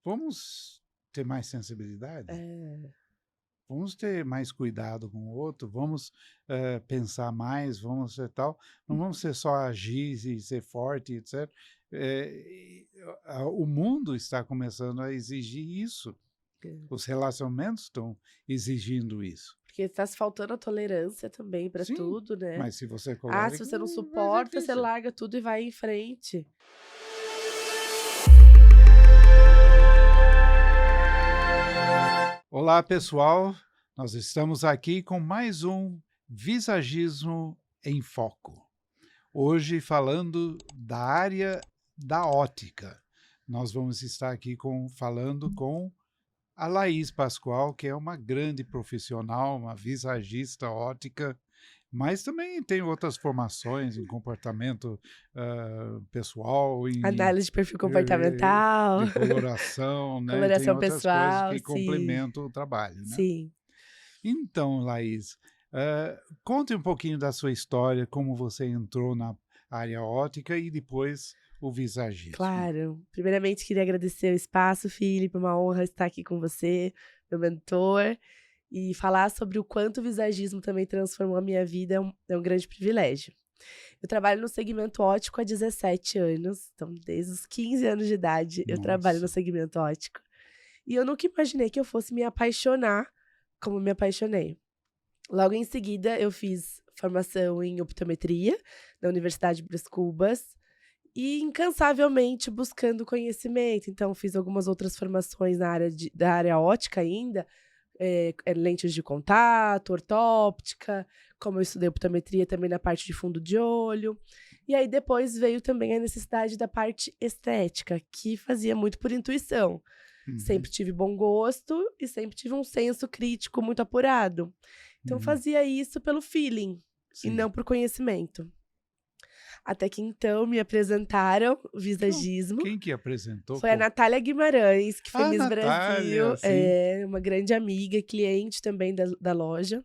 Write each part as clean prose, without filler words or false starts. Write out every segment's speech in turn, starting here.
Vamos ter mais sensibilidade? É. Vamos ter mais cuidado com o outro, vamos, pensar mais, vamos ser tal, não vamos ser só agir e ser forte, etc. O mundo está começando a exigir isso, É. os relacionamentos estão exigindo isso. Porque tá se faltando a tolerância também pra Sim, tudo, né. mas se você é Ah, se colérico, você não vai ser suporta, você difícil. larga tudo e vai em frente. Olá, pessoal, nós estamos aqui com mais um Visagismo em Foco. Hoje falando da área da ótica. Nós vamos estar aqui falando com a Laís Pascoal, que é uma grande profissional, uma visagista ótica, mas também tem outras formações em comportamento pessoal, Análise de perfil eh, comportamental, de coloração, né? E tem coloração outras coisas pessoal, que sim, complementam o trabalho, né? sim. Então, Laís, conte um pouquinho da sua história, como você entrou na área ótica e depois o visagismo. Claro. Primeiramente, queria agradecer o espaço, Felipe, uma honra estar aqui com você, meu mentor, e falar sobre o quanto o visagismo também transformou a minha vida é um grande privilégio. Eu trabalho no segmento ótico há 17 anos, então desde os 15 anos de idade eu trabalho no Nossa. segmento ótico. E eu nunca imaginei que eu fosse me apaixonar como me apaixonei. Logo em seguida, eu fiz formação em optometria na Universidade Brás Cubas e incansavelmente buscando conhecimento. Então, fiz algumas outras formações na área da área ótica ainda, lentes de contato, ortóptica, como eu estudei optometria também na parte de fundo de olho. E aí depois veio também a necessidade da parte estética, que fazia muito por intuição. Uhum, Sempre tive bom gosto e sempre tive um senso crítico muito apurado. Então uhum, fazia isso pelo feeling e sim. não por conhecimento. Até que então me apresentaram o Então, visagismo. quem que apresentou? Foi a Natália Guimarães, que foi Ah, Miss Natália, Brasil, sim. uma grande amiga e cliente também da loja.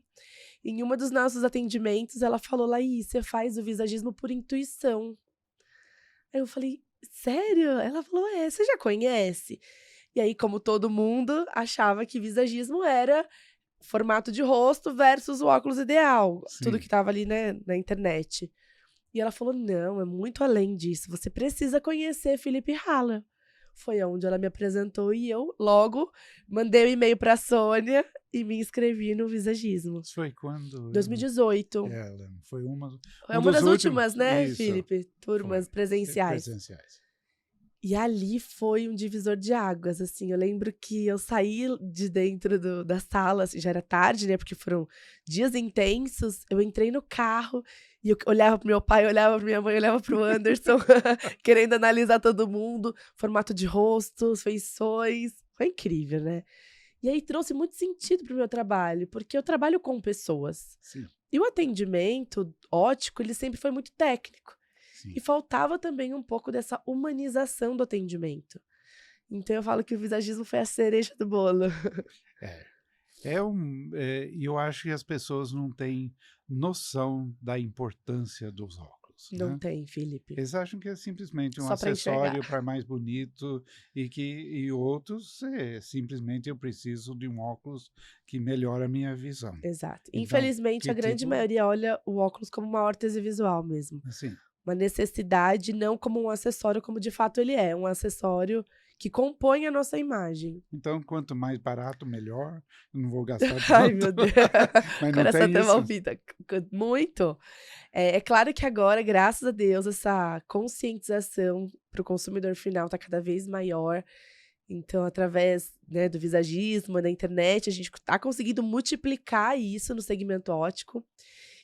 Em uma dos nossos atendimentos, ela falou: "Laís, você faz o visagismo por intuição". Aí eu falei: "Sério?". Ela falou: "É, você já conhece?". E aí, como todo mundo, achava que visagismo era formato de rosto versus o óculos ideal, tudo que Sim. estava ali, né, na internet. E ela falou: "Não, é muito além disso, você precisa conhecer Felipe Haller". Foi aonde ela me apresentou e eu logo mandei o e-mail pra Sônia e me inscrevi no visagismo. Isso foi quando? 2018. Foi É um uma dos das últimos. últimas, né, Isso, Felipe, foi. turmas presenciais. Presenciais. E ali foi um divisor de águas, assim, eu lembro que eu saí de dentro da sala, assim, já era tarde, né, porque foram dias intensos, eu entrei no carro e eu olhava para o meu pai, olhava para minha mãe, olhava para o Anderson, querendo analisar todo mundo, formato de rostos, feições, foi incrível, né. E aí trouxe muito sentido para o meu trabalho, porque eu trabalho com pessoas, Sim, e o atendimento ótico, ele sempre foi muito técnico. E sim. faltava também um pouco dessa humanização do atendimento. Então eu falo que o visagismo foi a cereja do bolo. É. E eu acho que as pessoas não têm noção da importância dos óculos, Não né? tem, Felipe. Eles acham que é simplesmente um Só para enxergar. acessório para mais bonito e outros simplesmente eu preciso de um óculos que melhora a minha visão. Exato. Então, Infelizmente, a que grande tipo, maioria olha o óculos como uma órtese visual mesmo. assim, Uma necessidade, não como um acessório, como de fato ele é. Um acessório que compõe a nossa imagem. então quanto mais barato, melhor, eu não vou gastar Ai, tanto, meu Deus. mas não Coração tem até isso? palpita. Muito. É claro que agora, graças a Deus, essa conscientização para o consumidor final está cada vez maior. Então, através, né, do visagismo, da internet, a gente está conseguindo multiplicar isso no segmento ótico.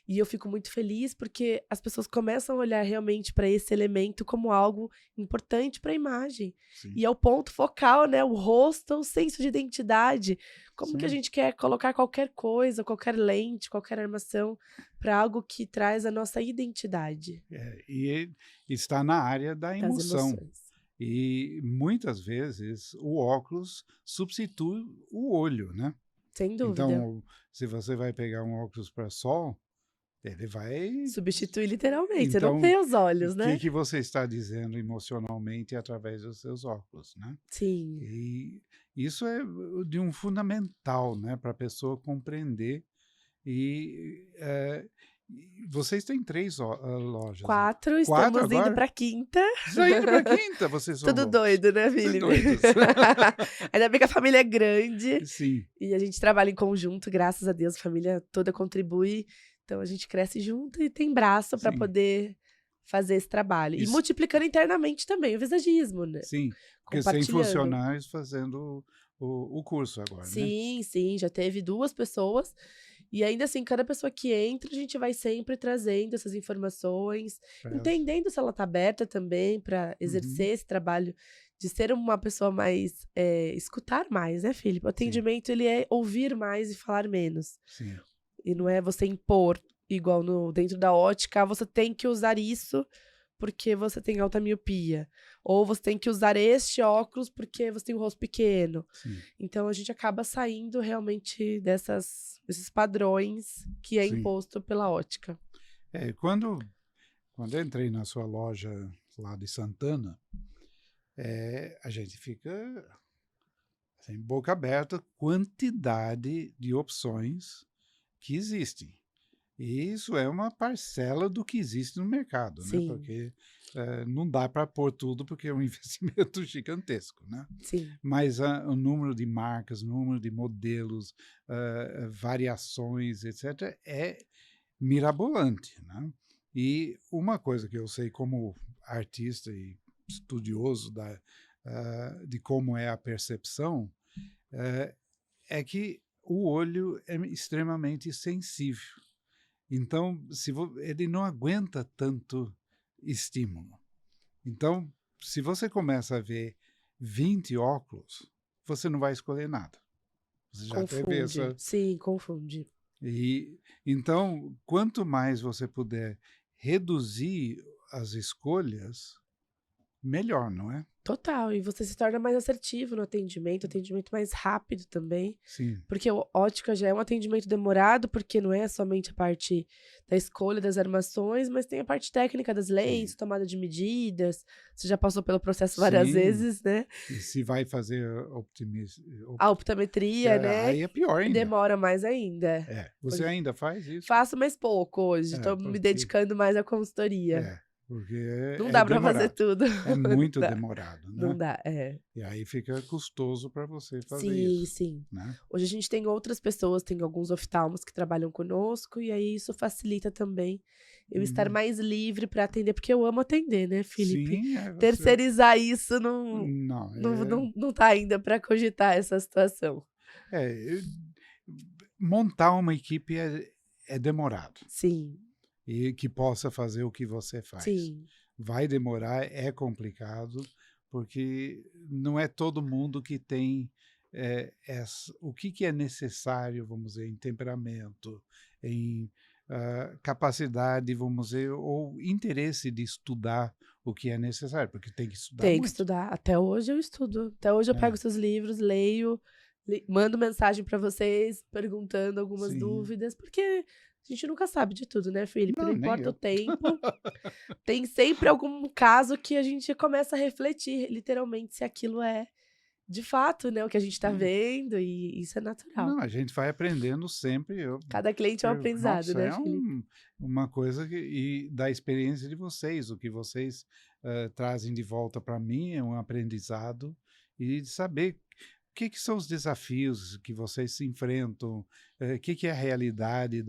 E eu fico muito feliz porque as pessoas começam a olhar realmente para esse elemento como algo importante para a imagem. Sim, E é o ponto focal, né? O rosto, o senso de identidade. Como que a sim. gente quer colocar qualquer coisa, qualquer lente, qualquer armação para algo que traz a nossa identidade E está na área da das emoção. emoções. E muitas vezes o óculos substitui o olho, né? Sem dúvida. Então, se você vai pegar um óculos para sol, Ele vai... Substitui literalmente, você não Então, vê os olhos, o né? que você está dizendo emocionalmente através dos seus óculos, né? Sim. E isso é de um fundamental, né, para a pessoa compreender. E vocês têm 3 lojas aqui. 4, 4 estamos indo agora? pra 5ª. Já indo para a 5ª, vocês são Tudo loucos. doido, né, Tudo Felipe? doidos. Ainda bem que a família é grande Sim, e a gente trabalha em conjunto, graças a Deus, a família toda contribui. Então a gente cresce junto e tem braço para sim. poder fazer esse trabalho. E Isso, multiplicando internamente também o visagismo, né? sim. Porque sem Compartilhando. funcionários fazendo o curso agora, né? Sim, sim, já teve 2 pessoas. E ainda assim, cada pessoa que entra, a gente vai sempre trazendo essas informações, Pra elas. entendendo se ela tá aberta também para exercer esse trabalho de ser uma pessoa mais, escutar mais, né, Felipe? O Sim, atendimento, ele é ouvir mais e falar menos. sim, E não é você impor, igual dentro da ótica, você tem que usar isso porque você tem alta miopia. Ou você tem que usar este óculos porque você tem o rosto pequeno. sim, Então a gente acaba saindo realmente desses padrões que é sim. imposto pela ótica. Quando eu entrei na sua loja lá de Santana, a gente fica assim, boca aberta, quantidade de opções que existem. E isso é uma parcela do que existe no mercado, né? Sim, Porque não dá para pôr tudo, porque é um investimento gigantesco, né? sim, Mas o número de marcas, o número de modelos, variações, etc., é mirabolante, né? E uma coisa que eu sei como artista e estudioso de como é a percepção, é que o olho é extremamente sensível. Então, ele não aguenta tanto estímulo. Então, se você começa a ver 20 óculos, você não vai escolher nada. Você já teve confunde. essa... Sim, confunde. Então, quanto mais você puder reduzir as escolhas, melhor, não é? Total, e você se torna mais assertivo no atendimento mais rápido também. Sim, Porque o ótica já é um atendimento demorado, porque não é somente a parte da escolha das armações, mas tem a parte técnica das lentes, sim, tomada de medidas. Você já passou pelo processo várias sim. vezes, né? E se vai fazer A optometria, né? aí é pior ainda. Demora mais ainda. Você Hoje ainda faz isso? faço mais pouco hoje, tô me Porque dedicando mais à consultoria. porque Não é dá pra fazer demorado. tudo. É muito Não dá, demorado, não né? dá, é. E aí fica custoso para você fazer Sim, isso, sim. né? Hoje a gente tem outras pessoas, tem alguns oftalmos que trabalham conosco, e aí isso facilita também eu estar Uhum. mais livre para atender, porque eu amo atender, né, Felipe? Sim, você... Terceirizar isso não, Não, não tá ainda para cogitar essa situação. eu- montar uma equipe é demorado. Sim, E que possa fazer o que você faz. sim, Vai demorar, é complicado, porque não é todo mundo que tem o que é necessário, vamos dizer, em temperamento, em capacidade, vamos dizer, ou interesse de estudar o que é necessário, porque tem que estudar tem que muito. estudar. Até hoje eu estudo. Até hoje eu pego seus livros, leio, mando mensagem para vocês perguntando algumas Sim. dúvidas, porque a gente nunca sabe de tudo, né, Felipe? Não Não, nem importa o eu. tempo. Tem sempre algum caso que a gente começa a refletir, literalmente, se aquilo é de fato, né, o que a gente tá vendo, e isso é natural. Não, a gente vai aprendendo sempre. Cada cliente é um aprendizado, Nossa, né, Felipe? uma coisa e da experiência de vocês, o que vocês trazem de volta para mim é um aprendizado e de saber o que são os desafios que vocês se enfrentam, o que é a realidade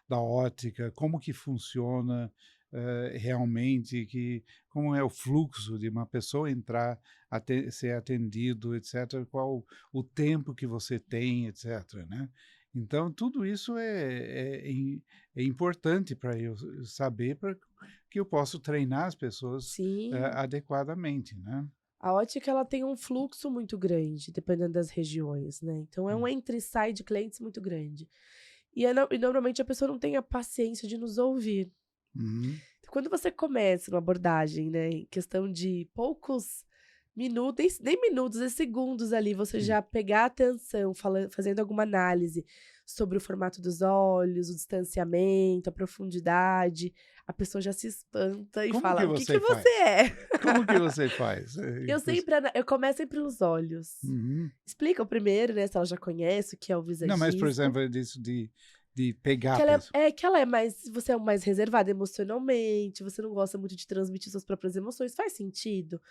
da ótica, como que funciona realmente, como é o fluxo de uma pessoa entrar, ser atendido, etc., qual o tempo que você tem, etc., né? Então, tudo isso é importante para eu saber, para que eu possa treinar as pessoas Sim. adequadamente, né? A ótica, ela tem um fluxo muito grande, dependendo das regiões, né? Então, é um entra e sai de clientes muito grande. E normalmente a pessoa não tem a paciência de nos ouvir. Uhum. Quando você começa uma abordagem, né, em questão de poucos minutos, nem minutos, é segundos ali, você Sim. já pegar atenção, fazendo alguma análise sobre o formato dos olhos, o distanciamento, a profundidade, a pessoa já se espanta e Como que fala: "O que que você você faz? é?". Como que você faz? Eu começo sempre pelos olhos. Uhum. Explicam primeiro, né, se ela já conhece o que é o Não, mas, por visagismo, exemplo, disso de pegar que a pessoa. que ela é mais você é mais reservada emocionalmente, você não gosta muito de transmitir suas próprias emoções, faz sentido?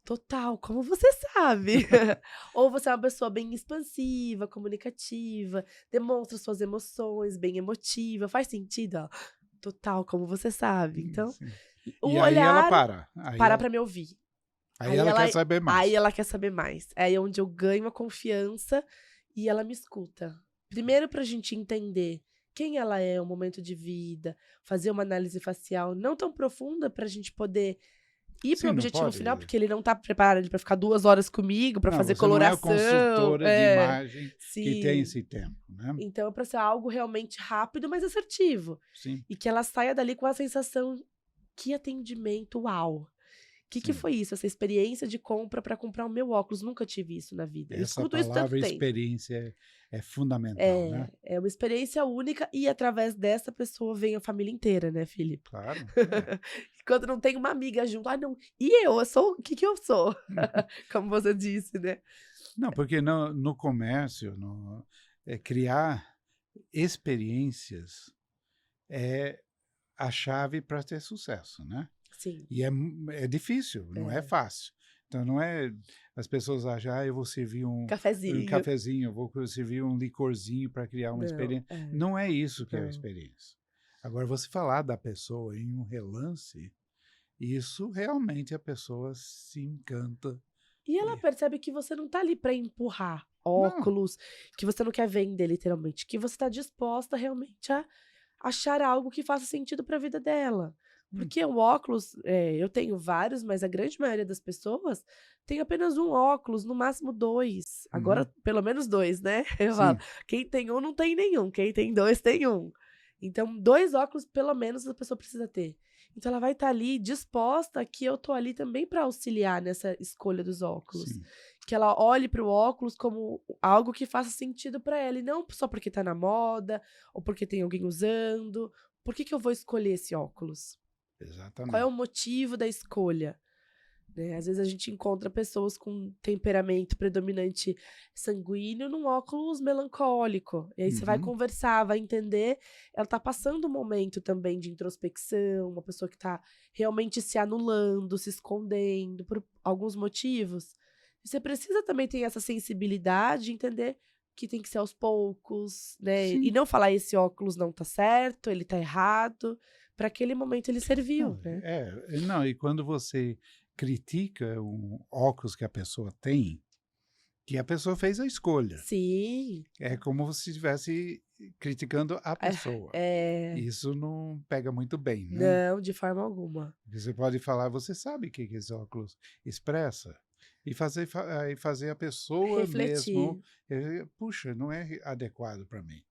Total, como você sabe? Ou você é uma pessoa bem expansiva, comunicativa, demonstra suas emoções, bem emotiva, faz sentido? Ó, total, como você sabe. Então, Sim. o E aí ela olhar para. pra me ouvir. Aí Aí ela ela quer saber aí mais. ela quer saber mais. É aí onde eu ganho a confiança e ela me escuta. Primeiro pra gente entender quem ela é, o momento de vida, fazer uma análise facial não tão profunda pra gente poder ir para o Sim, não objetivo final, pode. porque ele não tá preparado ali pra ficar 2 horas comigo, pra Não, fazer você não é a coloração. consultora de imagem que tem Sim. esse tempo, né? Então é pra ser algo realmente rápido, mas assertivo. Sim, E que ela saia dali com a sensação: "Que atendimento, uau! Que sim. foi isso? Essa experiência de compra pra comprar o meu óculos, nunca tive isso na vida". Eu Essa escuto isso tanto palavra tempo. experiência é fundamental, né? É uma experiência única e através dessa pessoa vem a família inteira, né, Felipe? Claro. É. Quando não tem uma amiga junto: "Ah, não, e eu sou o que que eu sou?". Como você disse, né. Não, porque no comércio, criar experiências é a chave para ter sucesso, né? Sim, E é difícil, não é é. fácil. Então não é as pessoas acham, eu vou servir um Cafezinho. cafezinho, eu vou servir um licorzinho para criar uma Não, experiência. Não é isso que é a não. experiência. Agora, você falar da pessoa em um relance, isso realmente a pessoa se encanta. E ela E- percebe que você não tá ali pra empurrar Não, óculos, que você não quer vender literalmente, que você tá disposta realmente a achar algo que faça sentido pra vida dela. hum, Porque o óculos, eu tenho vários, mas a grande maioria das pessoas tem apenas um óculos, no máximo 2. Agora, uhum, pelo menos 2, né. Eu falo: sim, "Quem tem um não tem nenhum, quem tem 2 tem um". Então 2 óculos pelo menos a pessoa precisa ter. Então ela vai estar ali disposta que eu tô ali também para auxiliar nessa escolha dos óculos. sim. Que ela olhe para o óculos como algo que faça sentido para ela e não só porque tá na moda ou porque tem alguém usando. Por que que eu vou escolher esse óculos? Qual é o Exatamente. motivo da escolha? Né, às vezes a gente encontra pessoas com temperamento predominante sanguíneo num óculos melancólico. E aí você vai Uhum, conversar, vai entender, ela tá passando um momento também de introspecção, uma pessoa que tá realmente se anulando, se escondendo por alguns motivos. Você precisa também ter essa sensibilidade de entender que tem que ser aos poucos, né, e sim. não falar: "Esse óculos não tá certo, ele tá errado", para aquele momento ele serviu, Não, né. não, e quando você critica um óculos que a pessoa tem, que a pessoa fez a escolha. Sim. É como se estivesse criticando a É, pessoa. é. Isso não pega muito bem, né? Não, de forma alguma. Porque você pode falar, você sabe o que que esse óculos expressa? E fazer a pessoa mesmo, Refletir. puxa, não é adequado para mim.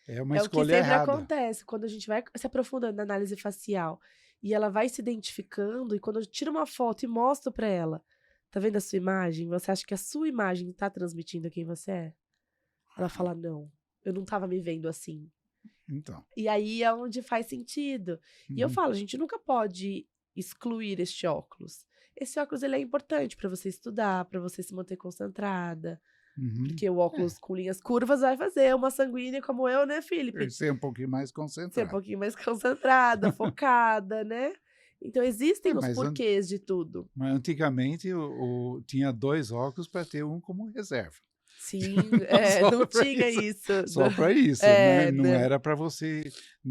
É uma É o que escolha sempre errada. acontece, quando a gente vai se aprofundando na análise facial, e ela vai se identificando, e quando eu tiro uma foto e mostro pra ela: "Tá vendo a sua imagem? Você acha que a sua imagem tá transmitindo quem você é?" Ela fala: "Não, eu não estava me vendo assim". Então, E aí é onde faz sentido. E eu uhum, falo: "A gente nunca pode excluir este óculos. Esse óculos ele é importante pra você estudar, pra você se manter concentrada". uhum. Porque o óculos com linhas curvas vai fazer uma sanguínea como eu, né, É, Felipe? ser um pouquinho mais Ser um concentrado. pouquinho mais concentrada, focada, né. Então É, existem os porquês de tudo. mas antigamente tinha dois óculos para ter um como reserva. Sim, Só não para tinha isso, isso. só para isso, né? Não Né, era para você.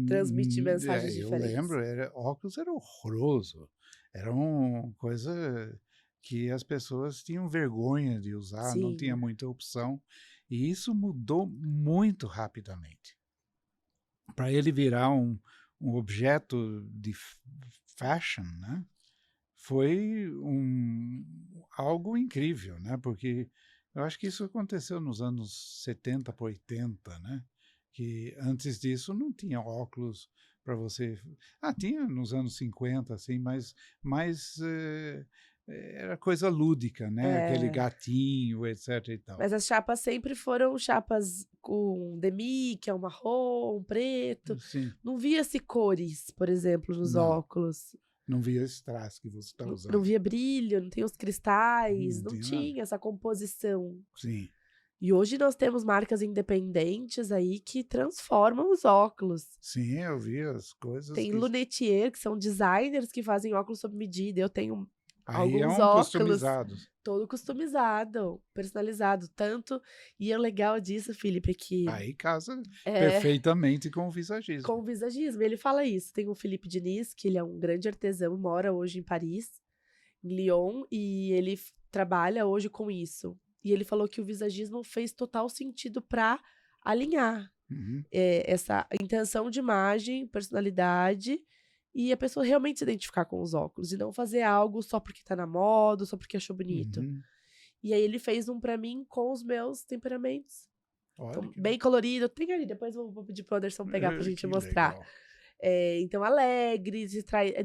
transmitir mensagens Eu diferentes. lembro, óculos era horroroso. Era uma coisa que as pessoas tinham vergonha de usar, não tinha Sim, muita opção. E isso mudou muito rapidamente. Para ele virar um objeto de fashion, né? Foi algo incrível, né, porque eu acho que isso aconteceu nos anos 70 para 80, né, que antes disso não tinha óculos para você tinha nos anos 50, assim, mas mais, era coisa lúdica, né? Aquele É. gatinho, etc e tal. Mas as chapas sempre foram chapas com demi, que é um marrom, um preto. Sim, Não via-se cores, por exemplo, nos não, óculos. não via esse traço que você está Não usando. via brilho, não tem os cristais, Não não tinha nada. tinha essa composição. Sim, E hoje nós temos marcas independentes aí que transformam os óculos. sim, eu vi as coisas Tem que... lunetier, que são designers que fazem óculos sob medida. Eu tenho Aí é alguns um óculos customizado. todo customizado, personalizado. Tanto, e o legal disso, Felipe, é que Aí casa é perfeitamente com o visagismo. com o visagismo. Ele fala isso. Tem o Felipe Diniz, que ele é um grande artesão, mora hoje em Paris, em Lyon, e ele trabalha hoje com isso. E ele falou que o visagismo fez total sentido para alinhar Uhum, essa intenção de imagem, personalidade, e a pessoa realmente se identificar com os óculos, e não fazer algo só porque tá na moda, só porque achou bonito. uhum. E aí ele fez um pra mim com os meus temperamentos. Olha Então, que, bem colorido. Tem ali, depois vou pedir pro Anderson pegar pra gente que mostrar. legal. Então, alegre,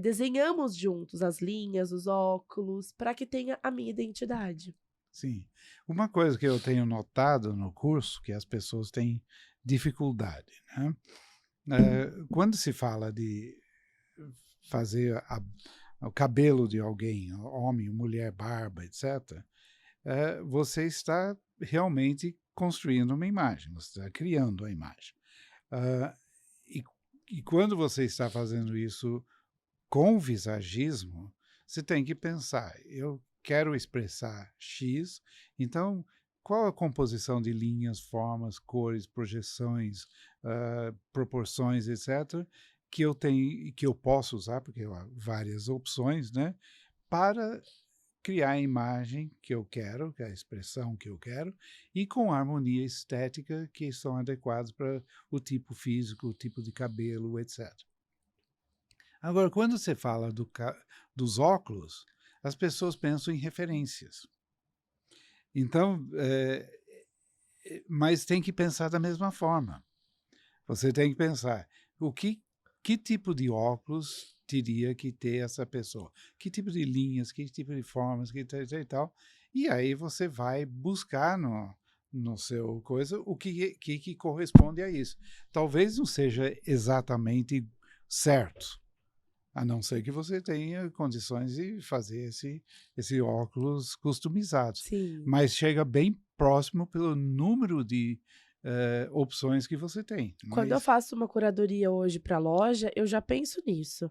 desenhamos juntos as linhas, os óculos, para que tenha a minha identidade. Sim. Uma coisa que eu tenho notado no curso, que as pessoas têm dificuldade, né? Quando se fala de fazer o cabelo de alguém, homem, mulher, barba, etc., você está realmente construindo uma imagem, você está criando a imagem. Ah, e, e quando você está fazendo isso com visagismo, você tem que pensar, eu quero expressar X, então qual a composição de linhas, formas, cores, projeções, proporções, etc., que eu tenho, que eu posso usar, porque há várias opções, né, para criar a imagem que eu quero, que é a expressão que eu quero, e com harmonia estética que são adequados para o tipo físico, o tipo de cabelo, etc. Agora, quando você fala dos óculos, as pessoas pensam em referências. Então, mas tem que pensar da mesma forma. Você tem que pensar, que tipo de óculos teria que ter essa pessoa? Que tipo de linhas, que tipo de formas, que tal e tal. E aí você vai buscar no seu coisa o que corresponde a isso. Talvez não seja exatamente certo, a não ser que você tenha condições de fazer esse óculos customizados. Sim. Mas chega bem próximo pelo número de opções que você tem. Quando eu faço uma curadoria hoje para a loja, eu já penso nisso,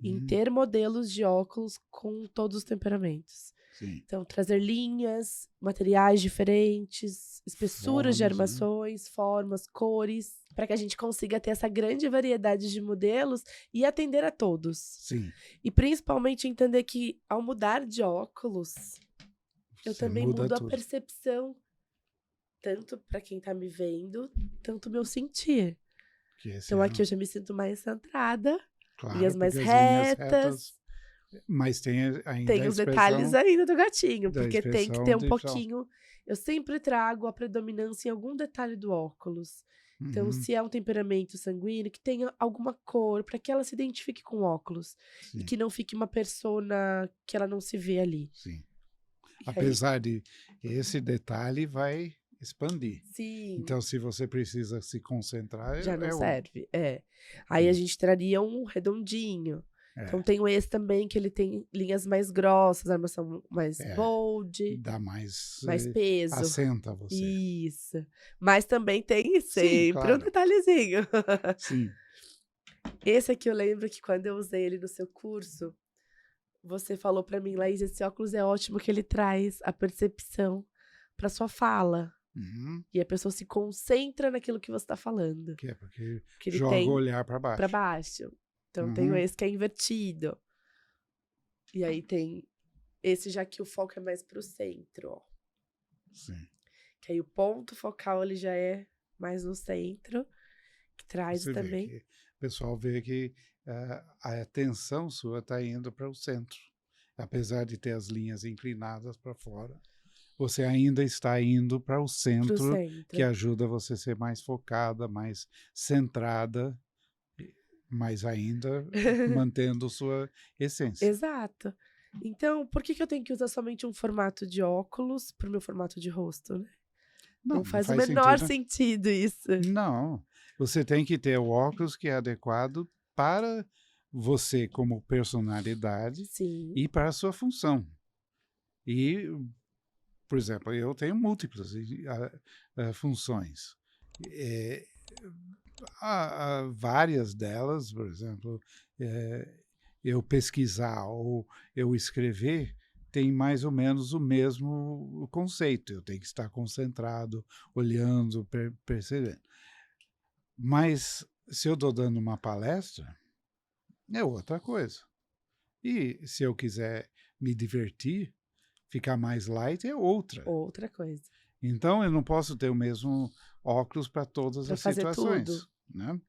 em ter modelos de óculos com todos os temperamentos. Sim. Então, trazer linhas, materiais diferentes, espessuras de Formas, né? armações, formas, cores, para que a gente consiga ter essa grande variedade de modelos e atender a todos. Sim. E principalmente entender que ao mudar de óculos, eu Você também muda mudo a tudo. percepção, tanto para quem tá me vendo, tanto meu sentir. Que esse Então é aqui eu já me sinto mais centrada, claro, linhas mais porque as linhas retas. mas tem ainda Tem a os detalhes expressão ainda do gatinho, da porque tem que expressão ter um de pouquinho. Eu sempre trago a predominância em algum detalhe do óculos. Então, Uhum, se é um temperamento sanguíneo, que tenha alguma cor, para que ela se identifique com o óculos. E sim, que não fique uma persona que ela não se vê ali. sim. E aí, Apesar de esse detalhe vai expandir. sim, Então, se você precisa se concentrar, já não é um. serve. Aí a Sim, gente traria um redondinho. Então, é, tem esse também, que ele tem linhas mais grossas, armação mais é, bold, dá mais, mais peso. assenta você. Isso. Mas também tem Sim, sempre um claro. detalhezinho. Sim, Esse aqui eu lembro que quando eu usei ele no seu curso, você falou pra mim, Laís, esse óculos é ótimo que ele traz a percepção pra sua fala. uhum, E a pessoa se concentra naquilo que você tá falando. que é porque Que ele joga o tem olhar para pra baixo. baixo. Então tem Uhum, esse que é invertido. E aí tem esse já que o foco é mais pro centro, ó. sim. Que aí o ponto focal ele já é mais no centro, que traz Você vê também. que o pessoal vê que a atenção sua está indo para o centro. Apesar de ter as linhas inclinadas para fora, você ainda está indo para o Pro centro, que centro. ajuda você a ser mais focada, mais centrada, mas ainda mantendo sua essência. Exato. Então, por que que eu tenho que usar somente um formato de óculos para o meu formato de rosto, né? Não, Não não faz o faz menor sentido. sentido isso. Não, você tem que ter o óculos que é adequado para você como personalidade Sim, e para a sua função. E, por exemplo, eu tenho múltiplas funções. É, há várias delas, por exemplo, eu pesquisar ou eu escrever tem mais ou menos o mesmo conceito. Eu tenho que estar concentrado, olhando, percebendo. Mas se eu estou dando uma palestra, é outra coisa. E se eu quiser me divertir, ficar mais light, é outra. outra coisa. Então eu não posso ter o mesmo óculos para todas Para as fazer tudo. situações, né?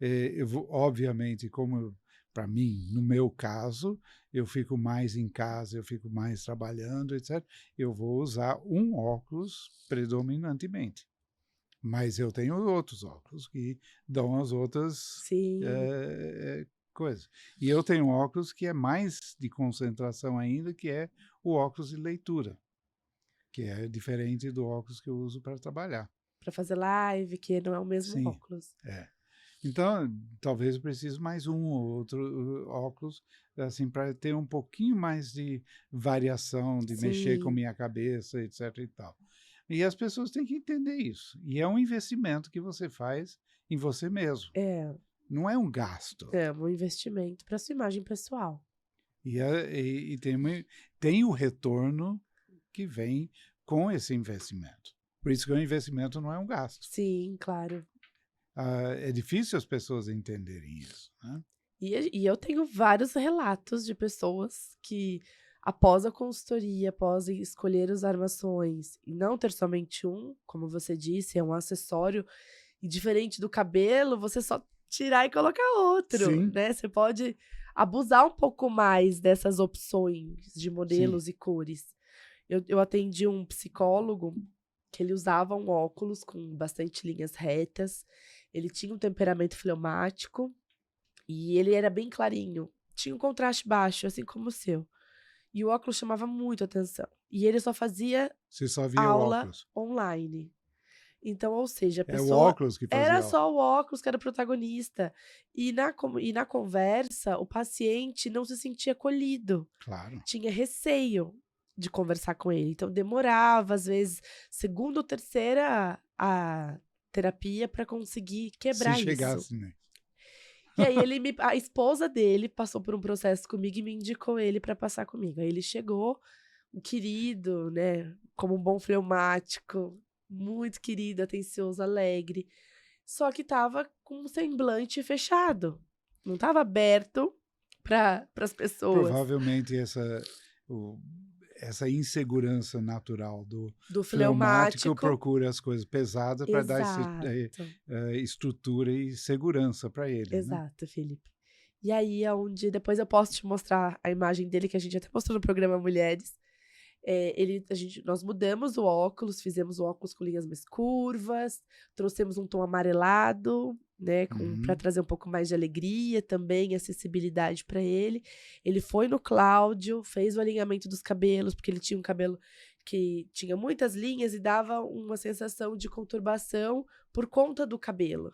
Eu vou, obviamente, como para mim, no meu caso, eu fico mais em casa, eu fico mais trabalhando, etc. Eu vou usar um óculos predominantemente. Mas eu tenho outros óculos que dão as outras Sim, coisas. E eu tenho um óculos que é mais de concentração ainda, que é o óculos de leitura, que é diferente do óculos que eu uso para trabalhar. para fazer live, que não é o mesmo Sim, óculos. é. Então, talvez eu precise mais um ou outro óculos, assim, para ter um pouquinho mais de variação, de mexer com Sim, minha cabeça, etc e tal. E as pessoas têm que entender isso. E é um investimento que você faz em você mesmo. é, Não é um gasto. é um investimento para sua imagem pessoal. E tem o retorno que vem com esse investimento. Por isso que o investimento não é um gasto. Sim, claro. É difícil as pessoas entenderem isso, né? E eu tenho vários relatos de pessoas que, após a consultoria, após escolher as armações e não ter somente um, como você disse, é um acessório, e diferente do cabelo, você só tirar e colocar outro, Sim, né? Você pode abusar um pouco mais dessas opções de sim. modelos e cores. Eu atendi um psicólogo que ele usava um óculos com bastante linhas retas, ele tinha um temperamento fleumático e ele era bem clarinho. Tinha um contraste baixo, assim como o seu. E o óculos chamava muito atenção. E ele só fazia Você só via o aula óculos. online. Então, ou seja, a É o pessoa óculos que era fazia aula. só o óculos que era o protagonista. E na conversa, o paciente não se sentia acolhido. Claro. Tinha receio de conversar com ele. Então, demorava, às vezes, segunda ou terceira a terapia para conseguir Se quebrar isso. chegasse, né? E aí a esposa dele passou por um processo comigo e me indicou ele para passar comigo. Aí ele chegou, um querido, né, como um bom fleumático, muito querido, atencioso, alegre, só que estava com um semblante fechado, não estava aberto para as pessoas. Provavelmente o- essa insegurança natural do Do fleumático fleumático, procura as coisas pesadas para dar exato, estrutura e segurança para ele, né? exato, Felipe. E aí é onde depois eu posso te mostrar a imagem dele, que a gente até mostrou no programa Mulheres. Nós mudamos o óculos, fizemos o óculos com linhas mais curvas, trouxemos um tom amarelado, né, para Uhum, trazer um pouco mais de alegria também, acessibilidade para ele. Ele foi no Cláudio, fez o alinhamento dos cabelos, porque ele tinha um cabelo que tinha muitas linhas e dava uma sensação de conturbação por conta do cabelo.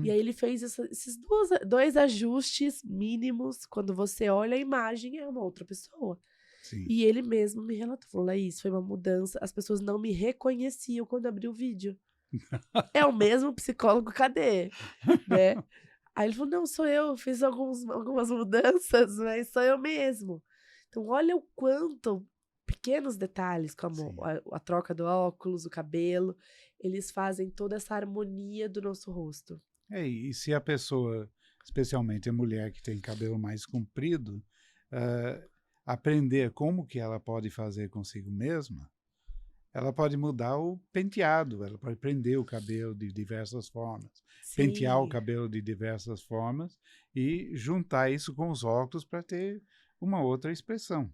E uhum, aí ele fez esses dois ajustes mínimos. Quando você olha a imagem, é uma outra pessoa. sim. E ele mesmo me relatou, falou: "Laís, foi uma mudança, as pessoas não me reconheciam quando abri o vídeo. É o mesmo psicólogo, cadê?", né. Aí ele falou: "Não, sou eu, fiz algumas mudanças, mas sou eu mesmo". Então olha o quanto pequenos detalhes, como Sim. a troca do óculos, o cabelo, eles fazem toda essa harmonia do nosso rosto. E se a pessoa, especialmente a mulher que tem cabelo mais comprido, eh, aprender como que ela pode fazer consigo mesma, ela pode mudar o penteado, ela pode prender o cabelo de diversas formas, pentear o Sim, cabelo de diversas formas e juntar isso com os óculos para ter uma outra expressão.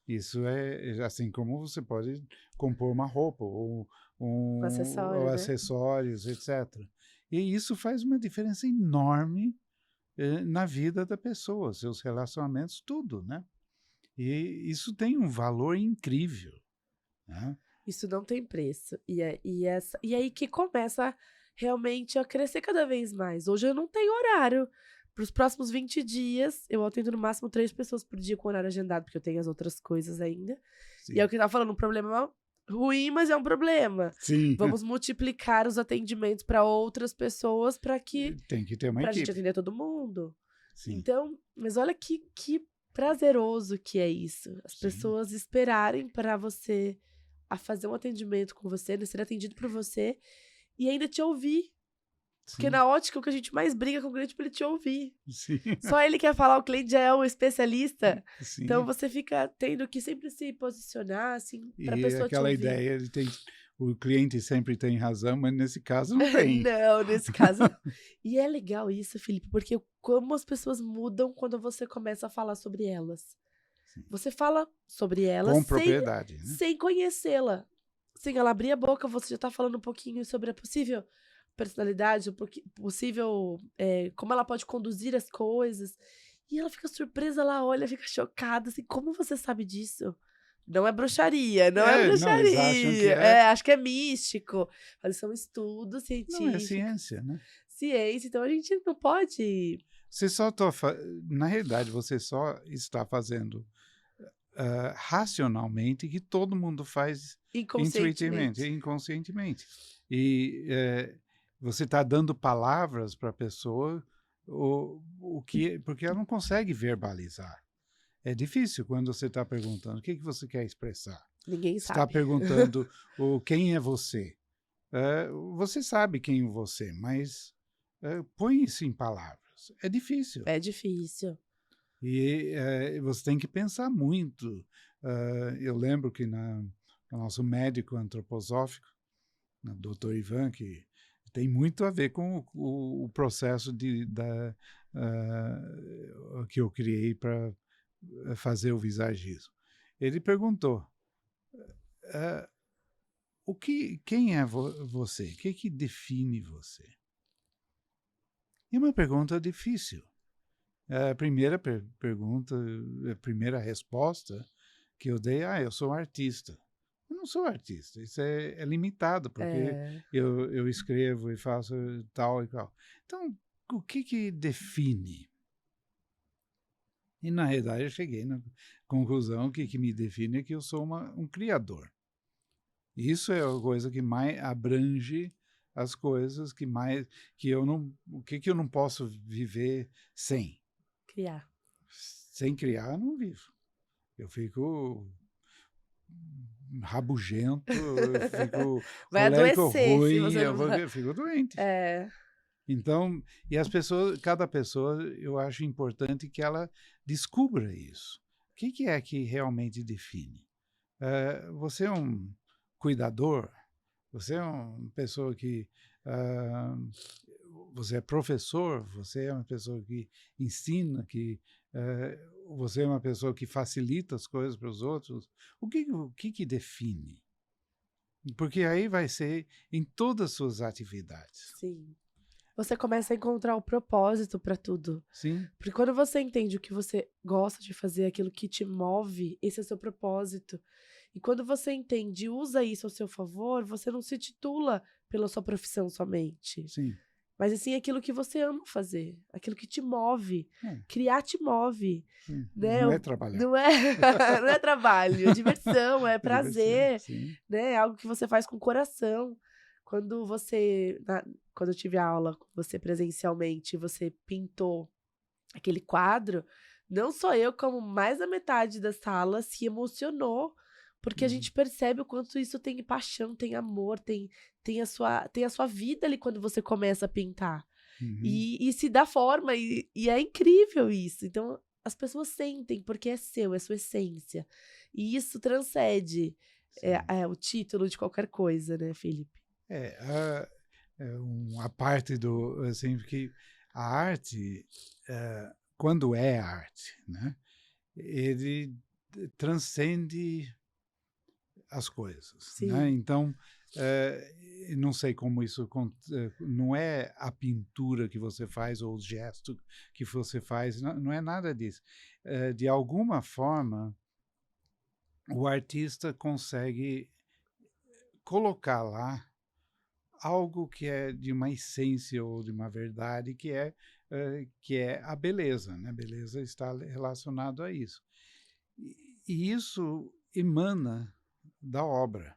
Isso é assim como você pode compor uma roupa um ou acessório, né. acessórios, etc. E isso faz uma diferença enorme na vida da pessoa, seus relacionamentos, tudo, né? E isso tem um valor incrível, né? Isso não tem preço. E aí que começa realmente a crescer cada vez mais. Hoje eu não tenho horário. Para os próximos 20 dias, eu atendo no máximo 3 pessoas por dia com horário agendado, porque eu tenho as outras coisas ainda. E é o Sim, que eu tava falando, um problema ruim, mas é um problema. sim, Vamos multiplicar os atendimentos para outras pessoas para que tem que ter uma pra gente equipe. atender todo mundo. Sim, Então, mas olha que prazeroso que é isso. As sim, pessoas esperarem para você a fazer um atendimento com você, né, ser atendido por você e ainda te ouvir. Porque sim, na ótica o que a gente mais briga com o cliente é pra ele te ouvir. sim, Só ele quer falar, o cliente já é o especialista. Então sim. você fica tendo que sempre se posicionar, assim, pra E pessoa te aquela ouvir. ideia de o cliente sempre tem razão, mas nesse caso não tem. Não, nesse caso não. E é legal isso, Felipe, porque como as pessoas mudam quando você começa a falar sobre elas. Sim. Você fala sobre elas Com sem, propriedade, né? sem conhecê-la. Sem ela abrir a boca, você já tá falando um pouquinho sobre a possível personalidade, possível, como ela pode conduzir as coisas. E ela fica surpresa, ela olha, fica chocada, assim, como você sabe disso? Não é bruxaria, não é Não, eles acham que bruxaria. é. Acho que é místico. Mas são estudos Não, é científicos, ciência, né? ciência, então a gente não pode Você só tá, na realidade, você só está fazendo racionalmente que todo mundo faz intuitivamente, inconscientemente. inconscientemente. E você está dando palavras para a pessoa porque ela não consegue verbalizar. É difícil quando você está perguntando o que você quer expressar. Ninguém Você está sabe. perguntando quem é você. Você sabe quem é você, mas põe isso em palavras. É difícil. É difícil. E você tem que pensar muito. Eu lembro que no nosso médico antroposófico, o Dr. Ivan, que tem muito a ver com o processo que eu criei para fazer o visagismo. Ele perguntou, ah, quem é você? O que define você? E é uma pergunta difícil. A primeira pergunta, a primeira resposta que eu dei, eu sou artista. Eu não sou artista, isso é limitado, porque É, eu escrevo e faço tal e tal. Então, o que define? E, na realidade, eu cheguei na conclusão que me define é que eu sou um criador. Isso é a coisa que mais abrange as coisas que eu não, o que eu não posso viver sem. criar. Sem criar, eu não vivo. Eu fico rabugento, eu fico Vai colérico adoecer se ruim, você não. eu fico doente. É, Então, e as pessoas, cada pessoa, eu acho importante que ela descubra isso. O que é que realmente define? Você é um cuidador? Você é uma pessoa que ah, você é professor, você é uma pessoa que ensina, você é uma pessoa que facilita as coisas para os outros. O que define? Porque aí vai ser em todas as suas atividades. sim. Você começa a encontrar o propósito pra tudo. Sim, Porque quando você entende o que você gosta de fazer, aquilo que te move, esse é o seu propósito. E quando você entende e usa isso ao seu favor, você não se titula pela sua profissão somente. sim. Mas assim, aquilo que você ama fazer, aquilo que te move. É, Criar te move, sim. né? Não é trabalhar, Não é, não é trabalho, é diversão, é é diversão. prazer, Sim, né? É algo que você faz com o coração. Quando quando eu tive aula com você presencialmente, você pintou aquele quadro, não só eu, como mais da metade da sala se emocionou, porque a uhum, gente percebe o quanto isso tem paixão, tem amor, tem a sua vida ali quando você começa a pintar. uhum, E se dá forma, e é incrível isso. Então, as pessoas sentem, porque é seu, é sua essência. E isso transcende sim. o título de qualquer coisa, né, Felipe? É, a parte assim, que a arte, quando é arte, né, ele transcende as coisas, né? Sim, Então, não sei como isso não é a pintura que você faz ou o gesto que você faz, não é nada disso. De alguma forma, o artista consegue colocar lá algo que é de uma essência ou de uma verdade que é a beleza, né? Beleza está relacionado a isso. E isso emana da obra.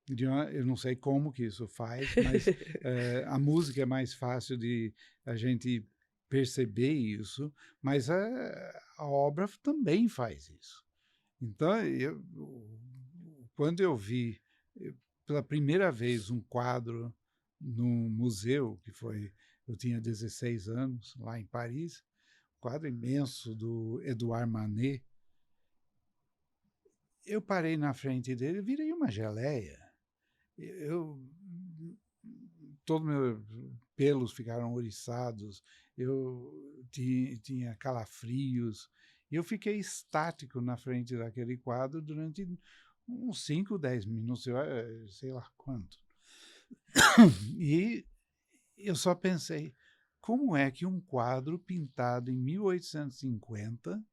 Eu não sei como que isso faz, mas a música é mais fácil de a gente perceber isso, mas a obra também faz isso. Então, quando eu vi pela primeira vez um quadro num museu, eu tinha 16 anos, lá em Paris, um quadro imenso do Edouard Manet, eu parei na frente dele e virei uma geleia. Eu, todos meus pelos ficaram oriçados, eu tinha calafrios, e eu fiquei estático na frente daquele quadro durante uns 5, 10 minutos, sei lá quanto. E eu só pensei, como é que um quadro pintado em 1850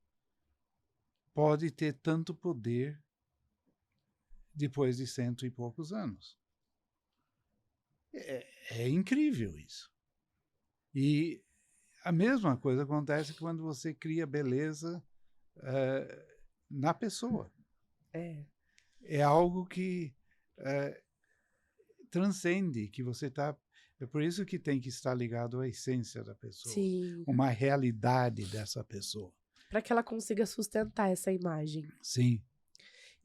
pode ter tanto poder depois de 100 e poucos anos? É incrível isso. E a mesma coisa acontece quando você cria beleza na pessoa. É. É algo que transcende, que você está... É por isso que tem que estar ligado à essência da pessoa, Sim. uma realidade dessa pessoa. Para que ela consiga sustentar essa imagem. Sim.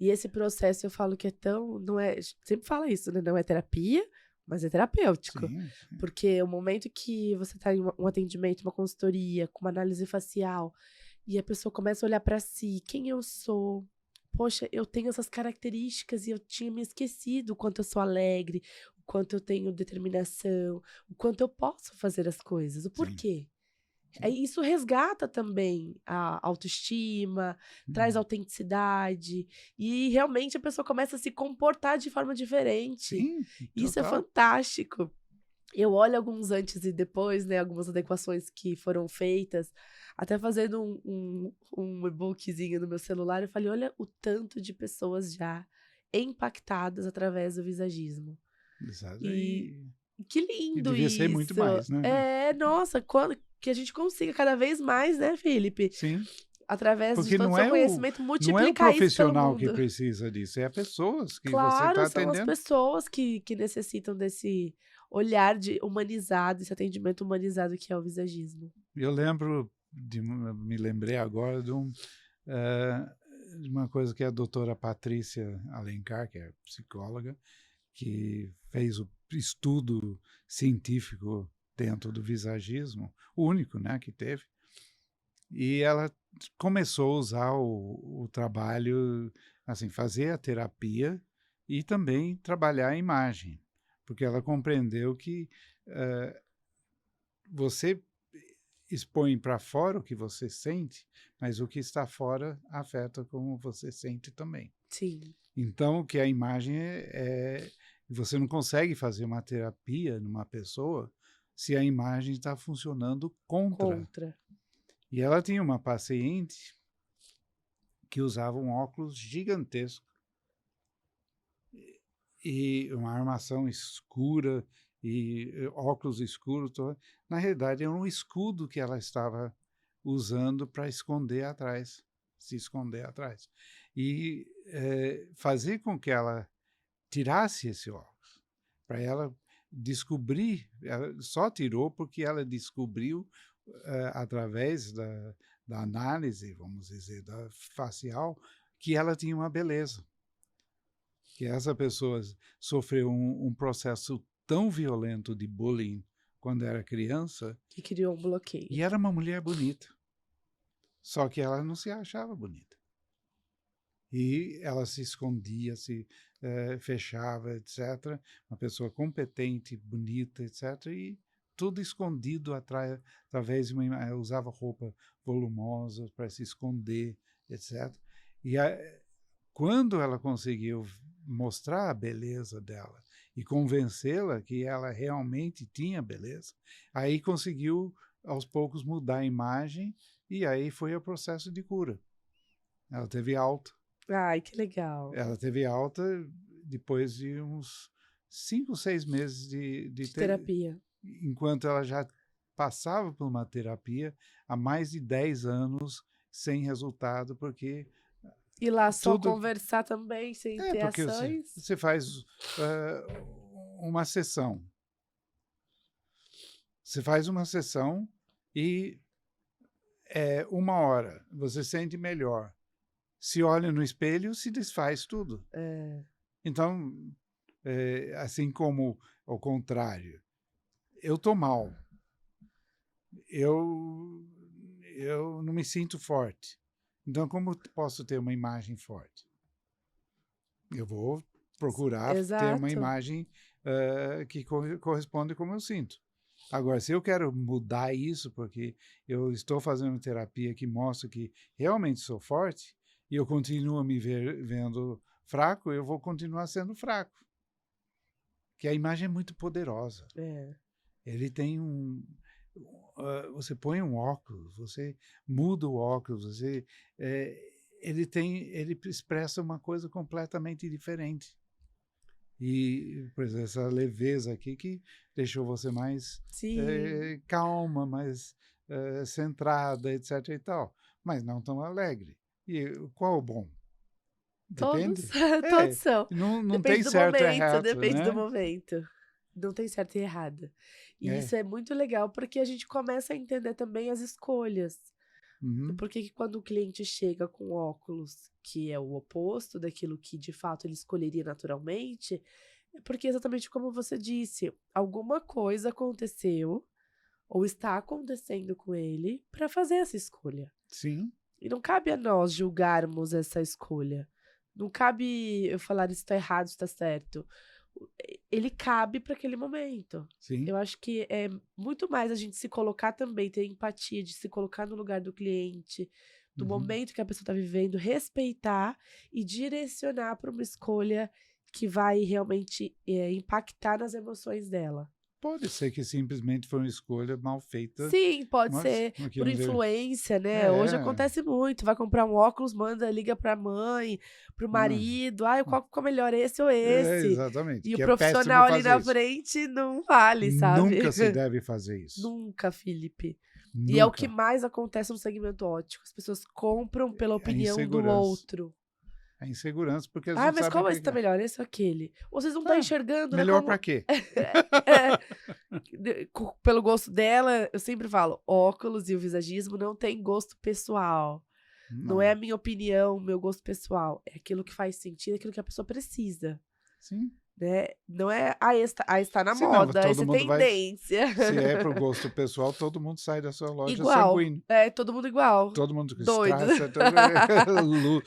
E esse processo eu falo que é tão, não é, sempre fala isso, né? Não é terapia, mas é terapêutico. Sim. Porque o momento que você está em um atendimento, uma consultoria, com uma análise facial, e a pessoa começa a olhar para si, quem eu sou? Poxa, eu tenho essas características e eu tinha me esquecido o quanto eu sou alegre, o quanto eu tenho determinação, o quanto eu posso fazer as coisas, o porquê. Isso resgata também a autoestima, traz autenticidade e realmente a pessoa começa a se comportar de forma diferente. Sim, Isso é total. fantástico. Eu olho alguns antes e depois, né, algumas adequações que foram feitas, até fazendo um e-bookzinho no meu celular, eu falei, olha o tanto de pessoas já impactadas através do visagismo. Exato. E que E lindo devia ser muito isso! mais, né? Nossa, quando que a gente consiga cada vez mais, né, Felipe? Sim. Através de Porque todo o seu conhecimento, não é o multiplicar isso pelo profissional que mundo. precisa disso, é as pessoas que você está Claro, são as atendendo. pessoas que necessitam desse olhar de humanizado, esse atendimento humanizado que é o visagismo. Eu lembro, me lembrei agora de uma coisa que a doutora Patrícia Alencar, que é psicóloga, que fez o estudo científico dentro do visagismo, o único, né, que teve. E ela começou a usar o trabalho, assim, fazer a terapia e também trabalhar a imagem, porque ela compreendeu que você expõe para fora o que você sente, mas o que está fora afeta como você sente também. Sim. Então, o que a imagem você não consegue fazer uma terapia numa pessoa se a imagem está funcionando contra. E ela tinha uma paciente que usava um óculos gigantesco e uma armação escura e óculos escuros. Na realidade, era um escudo que ela estava usando para esconder atrás, se esconder atrás. E fazer com que ela tirasse esse óculos, para ela descobrir, ela só tirou porque ela descobriu, através da análise, vamos dizer, da facial, que ela tinha uma beleza. Que essa pessoa sofreu um processo tão violento de bullying quando era criança. Que criou um bloqueio. E era uma mulher bonita. Só que ela não se achava bonita. E ela se escondia, se fechava, etc. Uma pessoa competente, bonita, etc. E tudo escondido através de uma... Usava roupa volumosa para se esconder, etc. E quando ela conseguiu mostrar a beleza dela e convencê-la que ela realmente tinha beleza, aí conseguiu, aos poucos, mudar a imagem e aí foi o processo de cura. Ela teve alta. Ai, que legal. Ela teve alta depois de uns 5, 6 meses De terapia. enquanto ela já passava por uma terapia há mais de 10 anos sem resultado, porque E lá só tudo conversar também, sem ter porque ações? você faz, uma sessão. Você faz uma sessão e, 1 hora, você sente melhor. Se olha no espelho, se desfaz tudo. É. Então, assim como ao contrário, eu tô mal, eu não me sinto forte. Então, como posso ter uma imagem forte? Eu vou procurar ter uma Exato. imagem, que corresponde como eu sinto. Agora, se eu quero mudar isso, porque eu estou fazendo terapia que mostra que realmente sou forte, e eu continuo me vendo fraco, eu vou continuar sendo fraco. Que a imagem é muito poderosa. É. Ele tem você põe um óculos, você muda o óculos, ele expressa uma coisa completamente diferente. E, por exemplo, essa leveza aqui que deixou você mais Sim. calma, mais centrada, etc. e tal, mas não tão alegre. E qual o bom? Todos, Depende. todos É, são. não Depende tem do certo e momento, errado, depende do né? momento. Não tem certo e errado. E É. isso é muito legal, porque a gente começa a entender também as escolhas. Do Uhum, porquê que quando o cliente chega com óculos, que é o oposto daquilo que de fato ele escolheria naturalmente, é porque exatamente como você disse, alguma coisa aconteceu ou está acontecendo com ele para fazer essa escolha. sim, E não cabe a nós julgarmos essa escolha. Não cabe eu falar isso tá errado, isso tá certo. Ele cabe para aquele momento. sim. Eu acho que é muito mais a gente se colocar também, ter empatia, de se colocar no lugar do cliente, do Uhum. momento que a pessoa está vivendo, respeitar e direcionar para uma escolha que vai realmente impactar nas emoções dela. Pode ser que simplesmente foi uma escolha mal feita, Sim, pode mas ser aqui por não deve. influência, né, hoje É, acontece muito, vai comprar um óculos, liga pra mãe, pro ah, marido, "Ai, qual que ficou melhor, esse ou esse?". exatamente, E o que é péssimo profissional ali fazer na isso. frente não vale, sabe. Nunca se deve fazer isso. Nunca, Felipe. E é o que Nunca. mais acontece no segmento óptico, as pessoas compram pela A opinião do insegurança. outro. A insegurança, porque eles "Ah, não mas sabem o qual que esse que tá é. melhor, esse ou aquele?". Vocês não estão Ah, enxergando, né, melhor como para quê? é. Pelo gosto dela, eu sempre falo, óculos e o visagismo não tem gosto pessoal. Não é Não. a minha opinião, o meu gosto pessoal. É aquilo que faz sentido, aquilo que a pessoa precisa, Sim. né. Não é, está na Se não, moda, todo essa é mundo vai. tendência. Se é para o gosto pessoal, todo mundo sai da sua loja Igual. sanguíneo. É, todo mundo igual. Todo mundo com Doido. strass,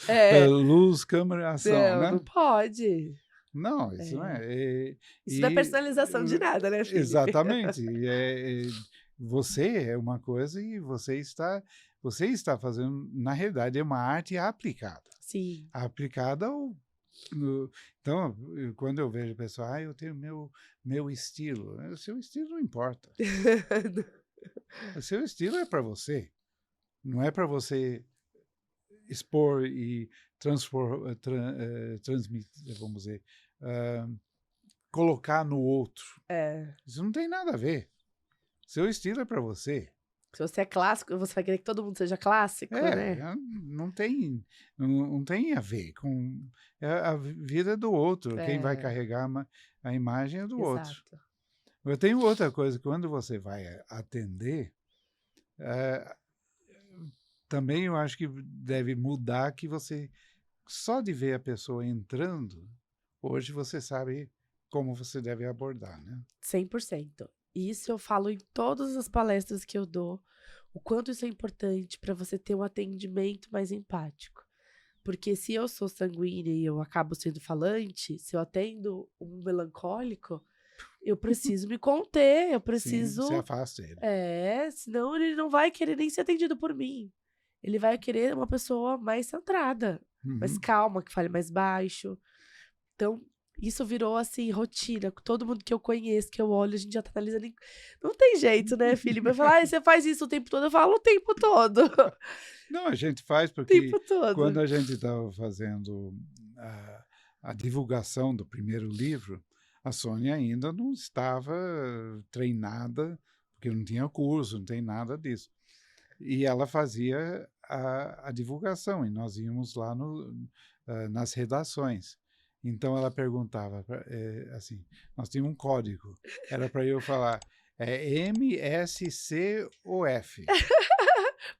É. luz, câmera, ação, Não, né? não pode. Não, isso não É. é. Isso não é personalização de nada, né, Felipe? Exatamente. Você é uma coisa e você está fazendo, na realidade, é uma arte aplicada. Sim. Aplicada então, quando eu vejo a pessoa, eu tenho meu estilo. O seu estilo não importa. O seu estilo é para você. Não é para você expor e transmitir, vamos dizer, ah, colocar no outro. É. Isso não tem nada a ver. Seu estilo é para você. Se você é clássico, você vai querer que todo mundo seja clássico, né? Não tem a ver com a vida do outro. Quem vai É, carregar a imagem é do outro. exato. Eu tenho outra coisa, quando você vai atender, eh, também eu acho que deve mudar, que você, só de ver a pessoa entrando, hoje você sabe como você deve abordar, né? 100%. Isso eu falo em todas as palestras que eu dou, o quanto isso é importante para você ter um atendimento mais empático. Porque se eu sou sanguínea e eu acabo sendo falante, se eu atendo um melancólico, eu preciso me conter, eu Sim, você preciso. afasta ele. Senão ele não vai querer nem ser atendido por mim. Ele vai querer uma pessoa mais centrada, mais Uhum. calma, que fale mais baixo. Então, Isso virou, assim, rotina. Todo mundo que eu conheço, que eu olho, a gente já tá analisando. Não tem jeito, né, Felipe? Eu falo, você faz isso o tempo todo? Eu falo o tempo todo. Não, a gente faz O porque tempo todo. quando a gente estava fazendo a divulgação do primeiro livro, a Sônia ainda não estava treinada, porque não tinha curso, não tem nada disso. E ela fazia a divulgação, e nós íamos lá nas redações. Então ela perguntava, assim, nós tínhamos um código, era para eu falar, MSCOF.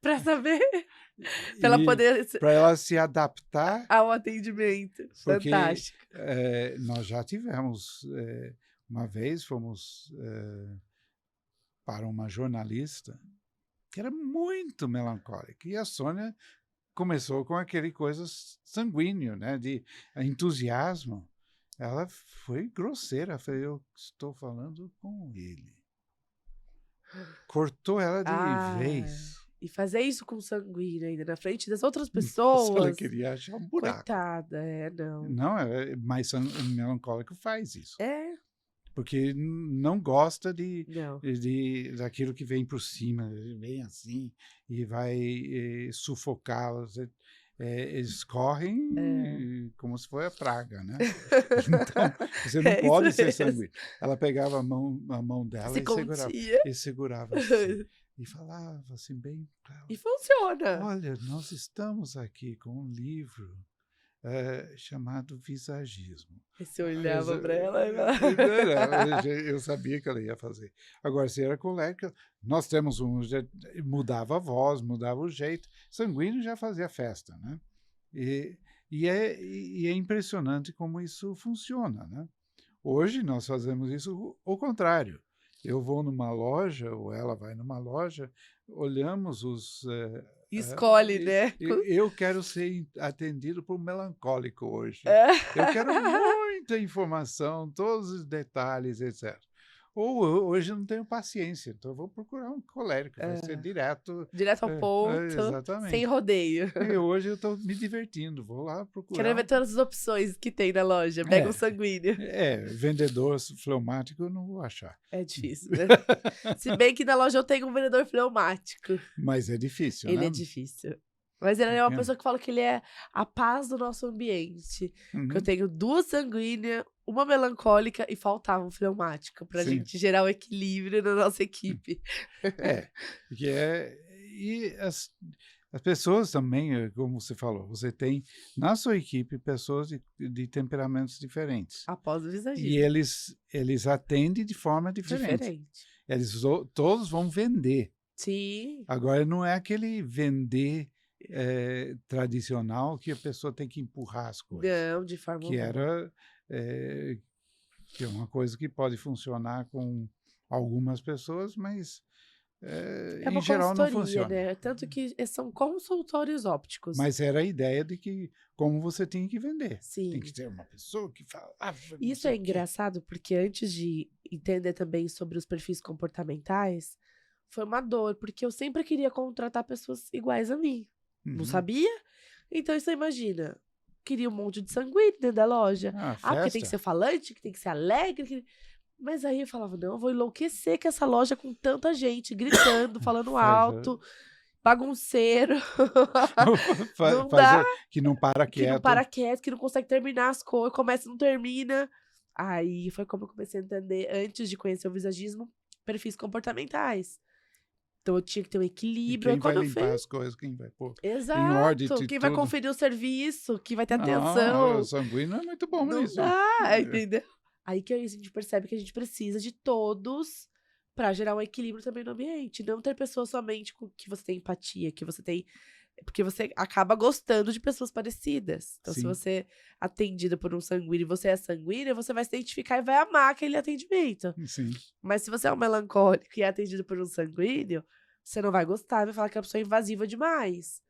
Pra saber, pra ela E poder para ela se adaptar, ao atendimento. porque Fantástico. nós já tivemos, uma vez fomos para uma jornalista que era muito melancólica, e a Sônia começou com aquele coisa sanguíneo, né, de entusiasmo. Ela foi grosseira, falei, eu estou falando com ele. Cortou ela de vez. E fazer isso com sanguíneo ainda na frente das outras Nossa, ela pessoas. queria achar um buraco. Coitada, não. Não, mas melancólico faz isso. Porque não gosta Não. daquilo que vem por cima, vem assim, e vai sufocá-los. Eles correm como se fosse a praga, né? Então, você não pode ser sanguíneo. Ela pegava a mão dela e segurava assim, e falava assim, bem... E funciona. Olha, nós estamos aqui com um livro chamado Visagismo. Você olhava para ela e falava... Eu sabia que ela ia fazer. Agora, se era colérica, nós temos mudava a voz, mudava o jeito. Sanguíneo já fazia festa, né? E é impressionante como isso funciona, né? Hoje nós fazemos isso ao contrário. Eu vou numa loja, ou ela vai numa loja, olhamos os... Escolhe, né? Eu quero ser atendido por um melancólico hoje. Eu quero muita informação, todos os detalhes, etc. Ou hoje eu não tenho paciência, então eu vou procurar um colérico, vai ser direto... Direto ao ponto, exatamente. sem rodeio. E hoje eu estou me divertindo, vou lá procurar... Quero ver todas as opções que tem na loja, pega um sanguíneo. Vendedor fleumático eu não vou achar. É difícil, né? Se bem que na loja eu tenho um vendedor fleumático. Mas é difícil, Ele né? é difícil. Mas ele é uma pessoa que fala que ele é a paz do nosso ambiente. Que eu tenho 2 sanguíneas, uma melancólica e faltava um fleumático pra gente gerar o equilíbrio na nossa equipe. Porque e as pessoas também, como você falou, você tem na sua equipe pessoas de temperamentos diferentes. Após o visagismo. E eles atendem de forma diferente. Eles todos vão vender. Sim. Agora, não é aquele vender tradicional que a pessoa tem que empurrar as coisas. Não, de forma que era que é uma coisa que pode funcionar com algumas pessoas, mas em geral não funciona. Né? Tanto que são consultórios ópticos. Mas era a ideia de que como você tinha que vender. Sim. Tem que ter uma pessoa que fala... Isso é engraçado porque antes de entender também sobre os perfis comportamentais, foi uma dor, porque eu sempre queria contratar pessoas iguais a mim. Não sabia? Então, você imagina, queria um monte de sanguíneo dentro da loja. Porque tem que ser falante, que tem que ser alegre. Mas aí eu falava, não, eu vou enlouquecer com essa loja com tanta gente, gritando, falando alto, bagunceiro. Não dá. Que não para quieto. Que não para quieto, que não consegue terminar as coisas, começa e não termina. Aí foi como eu comecei a entender, antes de conhecer o visagismo, perfis comportamentais. Então eu tinha que ter um equilíbrio. Quem vai limpar as coisas, quem vai pôr em ordem quem vai conferir o serviço, quem vai ter atenção. O sanguíneo não é muito bom não nisso. Dá, entendeu? Aí que a gente percebe que a gente precisa de todos para gerar um equilíbrio também no ambiente. Não ter pessoas somente com que você tem empatia, que você tem... Porque você acaba gostando de pessoas parecidas. Então, se você é atendido por um sanguíneo e você é sanguíneo, você vai se identificar e vai amar aquele atendimento. Sim. Mas se você é um melancólico e é atendido por um sanguíneo, você não vai gostar, vai falar que a pessoa é invasiva demais.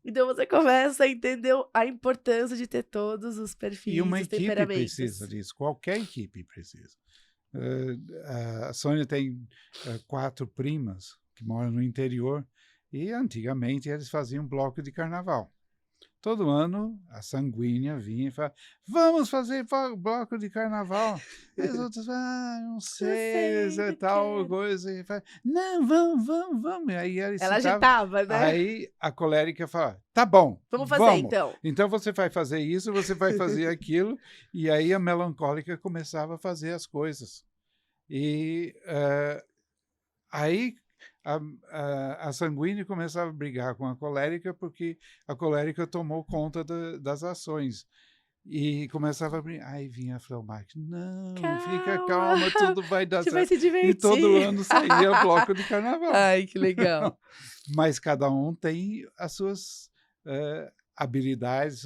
Então você começa a entender a importância de ter todos os perfis, e uma os equipe temperamentos. Precisa disso, qualquer equipe precisa. A Sônia tem 4 primas que moram no interior e antigamente eles faziam bloco de carnaval. todo ano a sanguínea vinha e falava, vamos fazer bloco de carnaval. Aí os outros, não Não sei, sei, isso é não tal quero. coisa. E fala, não, vamos, vamos, vamos. E aí ela Ela excitava. agitava, né? Aí a colérica fala, tá bom, Vamos fazer, vamos. então. Então você vai fazer isso, você vai fazer aquilo. E aí a melancólica começava a fazer as coisas. E aí a sanguínea começava a brigar com a colérica porque a colérica tomou conta das ações. E começava a brigar. Aí vinha a fleumática. Não, fica Calma, calma, tudo vai a dar gente vai certo. se E todo divertir. ano saía bloco de carnaval. Ai, que legal. Mas cada um tem as suas habilidades,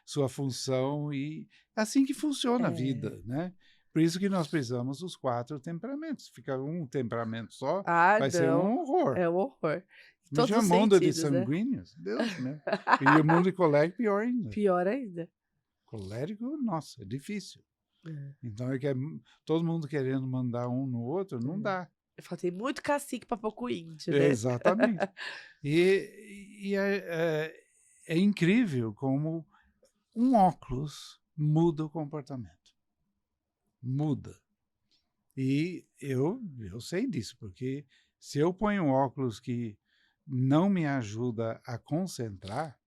sua função, e assim que funciona a vida, né? Por isso que nós precisamos dos 4 temperamentos. Ficar um temperamento só Ah, vai ser um não. horror. É um horror. Em todos Imagina os o mundo de sentidos, né? sanguíneos, Deus meu. E o mundo de colérico, pior ainda. Pior ainda. Colérico, nossa, é difícil. É. Então, todo mundo querendo mandar um no outro, não dá. Eu falei, tem muito cacique para pouco índio, né? Exatamente. E é incrível como um óculos muda o comportamento. Muda. E eu sei disso, porque se eu ponho um óculos que não me ajuda a concentrar,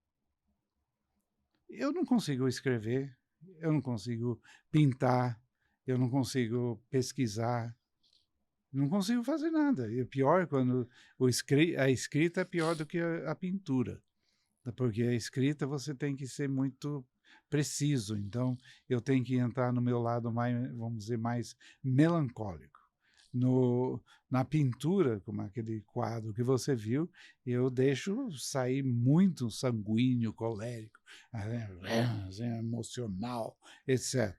eu não consigo escrever, eu não consigo pintar, eu não consigo pesquisar, não consigo fazer nada. E o pior é quando a escrita é pior do que a pintura, porque a escrita você tem que ser muito preciso. Então, eu tenho que entrar no meu lado mais, vamos dizer, mais melancólico. Na pintura, como aquele quadro que você viu, eu deixo sair muito sanguíneo, colérico, emocional, etc.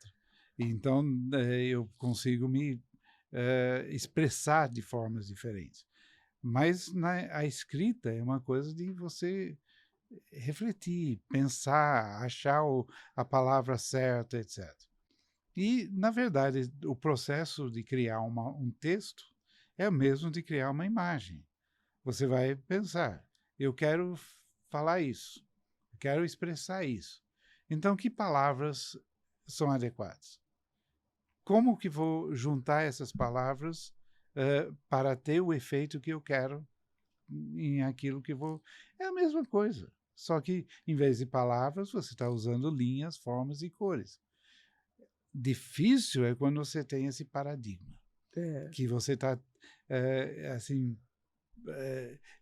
Então, eu consigo me expressar de formas diferentes. Mas a escrita é uma coisa de você refletir, pensar, achar a palavra certa, etc. E, na verdade, o processo de criar um texto é o mesmo de criar uma imagem. Você vai pensar, eu quero falar isso, eu quero expressar isso. Então, que palavras são adequadas? Como que vou juntar essas palavras para ter o efeito que eu quero em aquilo que vou... É a mesma coisa, só que, em vez de palavras, você está usando linhas, formas e cores. Difícil é quando você tem esse paradigma, que você está assim,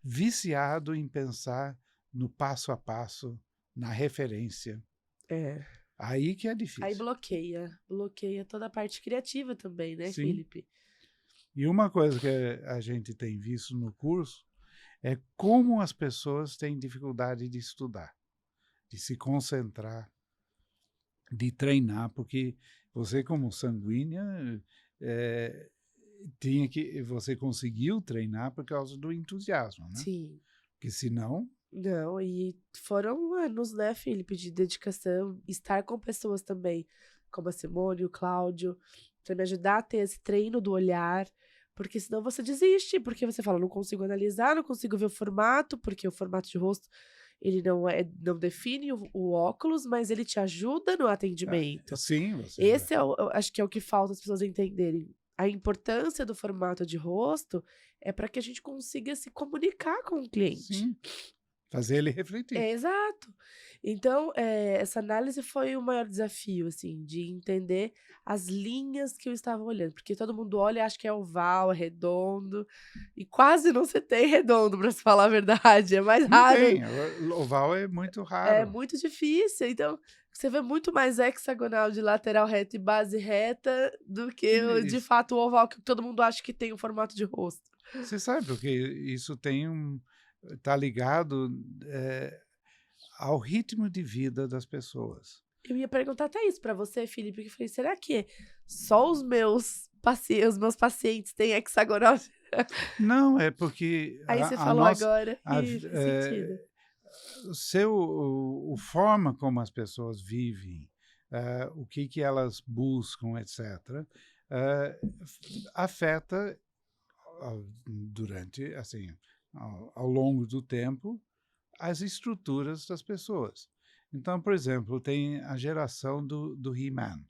viciado em pensar no passo a passo, na referência. É. Aí que é Aí difícil. bloqueia toda a parte criativa também, né, Sim. Felipe? E uma coisa que a gente tem visto no curso é como as pessoas têm dificuldade de estudar, de se concentrar, de treinar, porque você, como sanguínea, você conseguiu treinar por causa do entusiasmo, né? Sim. Porque senão... Não, e foram anos, né, Felipe, de dedicação, estar com pessoas também, como a Simone, o Cláudio, para me ajudar a ter esse treino do olhar, porque senão você desiste, porque você fala, não consigo analisar, não consigo ver o formato, porque o formato de rosto, ele não define o óculos, mas ele te ajuda no atendimento. Sim, você... Esse acho que é o que falta as pessoas entenderem. A importância do formato de rosto é para que a gente consiga se comunicar com o cliente. Sim, fazer ele refletir. Exato. Então, essa análise foi o maior desafio, assim, de entender as linhas que eu estava olhando. Porque todo mundo olha e acha que é oval, é redondo. E quase não se tem redondo, para se falar a verdade. É mais Não raro. tem, oval é muito raro. É muito difícil. Então, você vê muito mais hexagonal de lateral reta e base reta do que, de fato, o oval, que todo mundo acha que tem o formato de rosto. Você sabe, porque isso está ligado ao ritmo de vida das pessoas. Eu ia perguntar até isso pra você, Felipe, que eu falei, será que só os meus pacientes têm hexagonal? Não, é porque Aí você a falou nossa... agora e faz sentido. O forma como as pessoas vivem, o que elas buscam, etc., afeta durante, assim, ao longo do tempo, as estruturas das pessoas. Então, por exemplo, tem a geração do He-Man,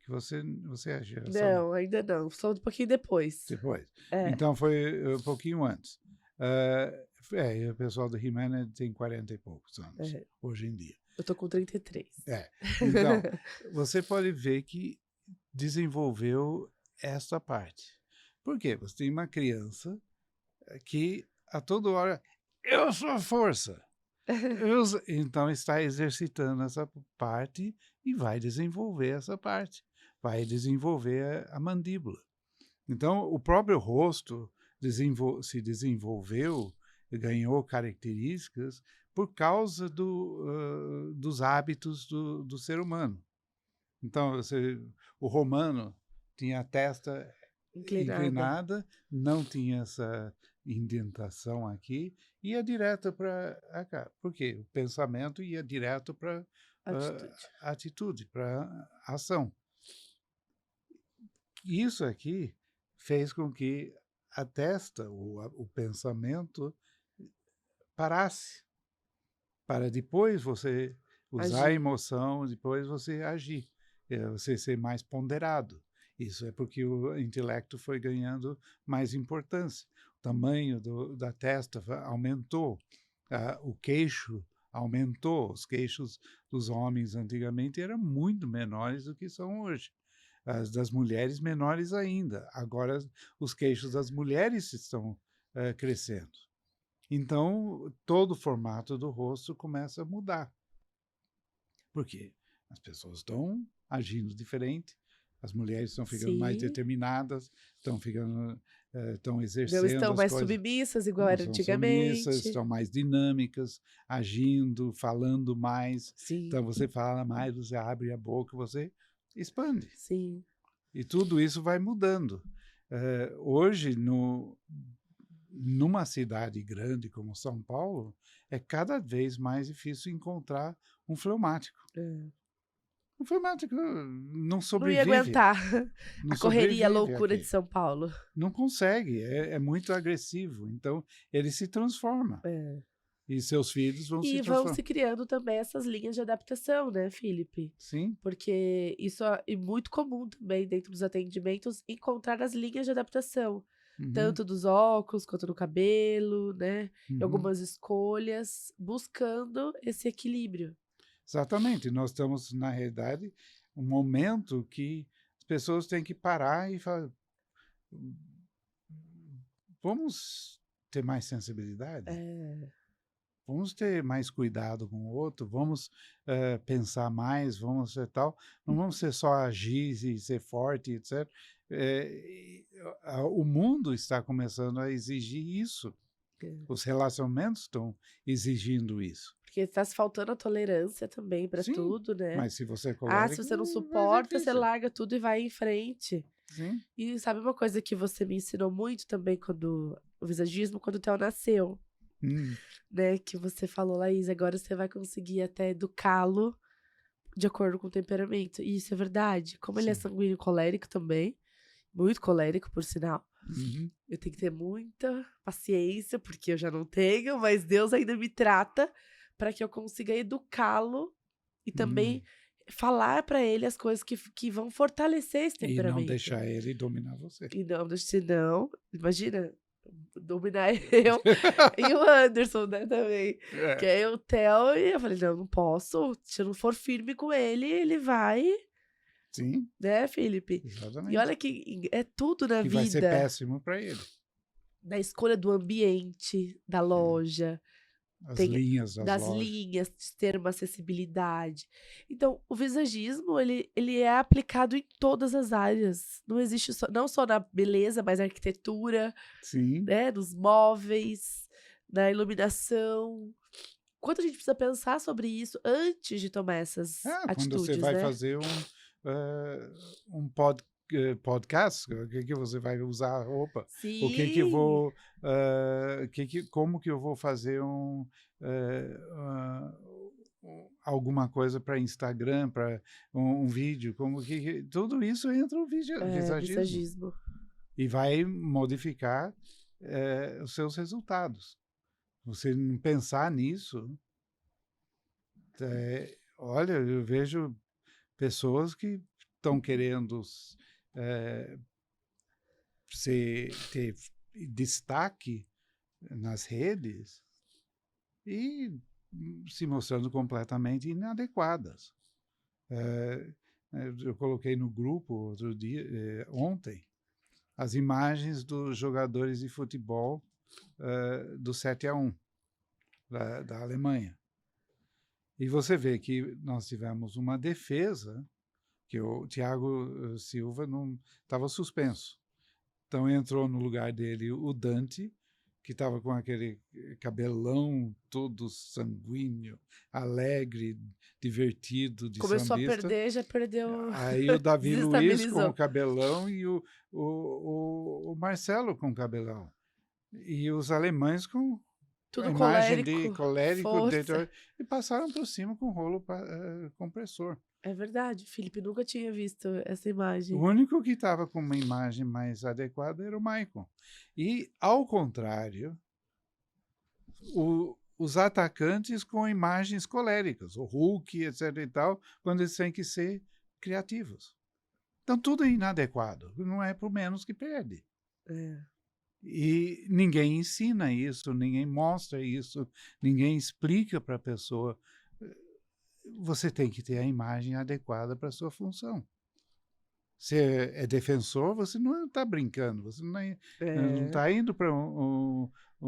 que você é a geração Não, ainda não. Só um pouquinho depois. depois. É, Então, foi um pouquinho antes. O pessoal do He-Man tem 40 e poucos anos, é. hoje em dia. Eu tô com 33. Então, você pode ver que desenvolveu essa parte. Por quê? Você tem uma criança que a toda hora, eu sou a força. Então está exercitando essa parte e vai desenvolver essa parte. Vai desenvolver a mandíbula. Então, o próprio rosto se desenvolveu, ganhou características por causa dos hábitos do ser humano. Então, o romano tinha a testa Inclinada. inclinada, não tinha essa indentação aqui, ia direto para cá. Por quê? O pensamento ia direto para Atitude. a atitude, para a ação. Isso aqui fez com que a testa, o pensamento, parasse, para depois você usar a Agir. emoção, depois você agir, você ser mais ponderado. Isso é porque o intelecto foi ganhando mais importância. O tamanho da testa aumentou, o queixo aumentou. Os queixos dos homens antigamente eram muito menores do que são hoje. As das mulheres menores ainda. Agora, os queixos das mulheres estão crescendo. Então, todo o formato do rosto começa a mudar. Por quê? As pessoas estão agindo diferente, as mulheres estão ficando mais Sim. determinadas, estão Não exercendo estão as mais coisas, submissas igual não era são submissas, antigamente. estão mais dinâmicas, agindo, falando mais. Sim, Então, você fala mais, você abre a boca, você expande. sim. E tudo isso vai mudando. Hoje, numa cidade grande como São Paulo, é cada vez mais difícil encontrar um fleumático. É. Um fleumático não Não ia sobrevive, aguentar não a correria, a sobrevive loucura de aqui. São Paulo. Não consegue, é muito agressivo. Então, ele se transforma. É. E seus filhos vão se E vão transformar. se criando também essas linhas de adaptação, né, Felipe? Sim, Porque isso é muito comum também dentro dos atendimentos encontrar as linhas de adaptação, uhum, tanto dos óculos quanto do cabelo, né? Em uhum. algumas escolhas, buscando esse equilíbrio. Exatamente. Nós estamos, na realidade, um momento que as pessoas têm que parar e falar: vamos ter mais sensibilidade? É, Vamos ter mais cuidado com o outro, vamos pensar mais, vamos ser tal, não vamos ser só agir e ser forte, etc. O mundo está começando a exigir isso, é. os relacionamentos estão exigindo isso. Porque está se faltando a tolerância também para Sim, tudo, né? mas se você é Ah, se colérico, você não vai ser suporta, você difícil. larga tudo e vai em frente. Sim. E sabe uma coisa que você me ensinou muito também quando o visagismo, quando o Theo nasceu, Hum, né? Que você falou, Laís, agora você vai conseguir até educá-lo de acordo com o temperamento. E isso é verdade. Como ele é sim. sanguíneo colérico também, muito colérico, por sinal, Uhum. eu tenho que ter muita paciência, porque eu já não tenho, mas Deus ainda me trata para que eu consiga educá-lo e também falar para ele as coisas que vão fortalecer esse E não temperamento. deixar ele dominar você. E não, senão, imagina, dominar eu e o Anderson, né, também. Que É, é o Theo, e eu falei, não, não posso. Se eu não for firme com ele, ele vai, sim, né, Felipe? E exatamente. olha que é tudo na Que vai ser vida. péssimo para ele. Da escolha do ambiente, da Sim. loja, As tem linhas das das lojas. linhas, de ter uma acessibilidade. Então, o visagismo, ele é aplicado em todas as áreas. Não existe só, não só na beleza, mas na arquitetura, Sim. né, nos móveis, na iluminação. Quanto a gente precisa pensar sobre isso antes de tomar essas Quando você atitudes, vai né? fazer podcast, o que que você vai usar a roupa? O que que eu Sim, vou, como que eu vou fazer alguma coisa para Instagram, para um vídeo, tudo isso entra o é, visagismo visagismo. e vai modificar os seus resultados. Você não pensar nisso, Olha, eu vejo pessoas que estão querendo ter destaque nas redes e se mostrando completamente inadequadas. Eu coloquei no grupo outro dia, ontem, as imagens dos jogadores de futebol do 7-1 da Alemanha. E você vê que nós tivemos uma defesa que o Thiago Silva não estava suspenso. Então entrou no lugar dele o Dante, que estava com aquele cabelão todo sanguíneo, alegre, divertido, de Começou a sambista. perder, já perdeu. Aí o Davi Luiz com Desestabilizou. o cabelão e o Marcelo com o cabelão. E os alemães com a Tudo imagem de colérico, colérico força. e passaram por cima com rolo compressor. É verdade, Felipe nunca tinha visto essa O imagem. único que estava com uma imagem mais adequada era o Maicon. E, ao contrário, os atacantes com imagens coléricas, o Hulk, etc. e tal, quando eles têm que ser criativos. Então, tudo é inadequado. Não é por menos que perde. É. E ninguém ensina isso, ninguém mostra isso, ninguém explica para a pessoa. Você tem que ter a imagem adequada para a sua função. Se é defensor, você não está brincando, você não está indo para Pra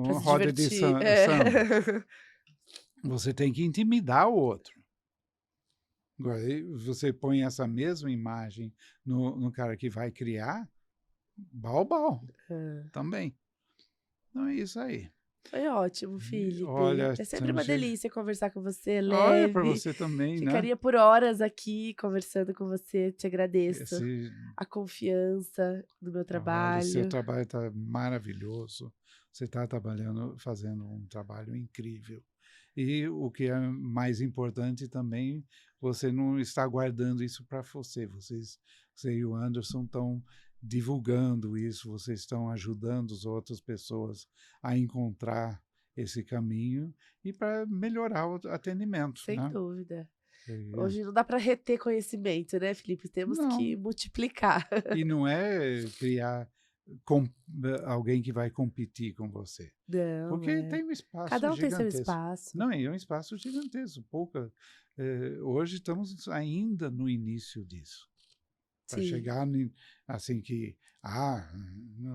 uma se roda de divertir. samba. Você tem que intimidar o outro. Agora, você põe essa mesma imagem no cara que vai criar, bal também. Então é isso aí. Foi ótimo, Felipe. Olha, É sempre uma delícia conversar com você, olha para leve. você também, né? Ficaria por horas aqui conversando com você. Te agradeço Esse, a confiança do meu olha, trabalho. seu trabalho está maravilhoso. Você está trabalhando, fazendo um trabalho incrível. E o que é mais importante também, você não está guardando isso para você. Você e o Anderson estão divulgando isso, vocês estão ajudando as outras pessoas a encontrar esse caminho e para melhorar o atendimento, Sem né? dúvida. Hoje não dá para reter conhecimento, né, Felipe? Temos que Não. multiplicar. E não é criar alguém que vai competir com você. Não, Porque tem um espaço cada um tem seu gigantesco. espaço. Não, é um espaço gigantesco. Hoje estamos ainda no início disso. Para Sim. chegar assim que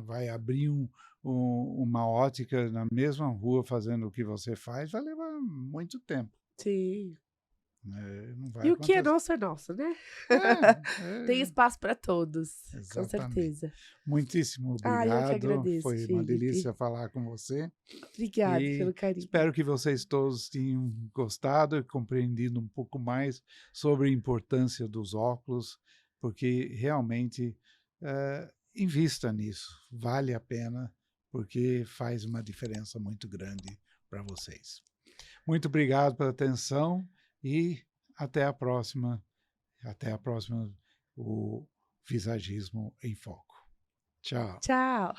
vai abrir uma ótica na mesma rua fazendo o que você faz, vai levar muito tempo. Sim. Não vai E o que é acontecer. nosso, né? É, Tem espaço para todos, exatamente. com certeza. Muitíssimo Eu que obrigado. agradeço, Foi uma Felipe. delícia falar com você. Obrigada E pelo carinho. espero que vocês todos tenham gostado e compreendido um pouco mais sobre a importância dos óculos, porque realmente invista nisso. Vale a pena, porque faz uma diferença muito grande para vocês. Muito obrigado pela atenção e até a próxima. Até a próxima, o Visagismo em Foco. Tchau. Tchau.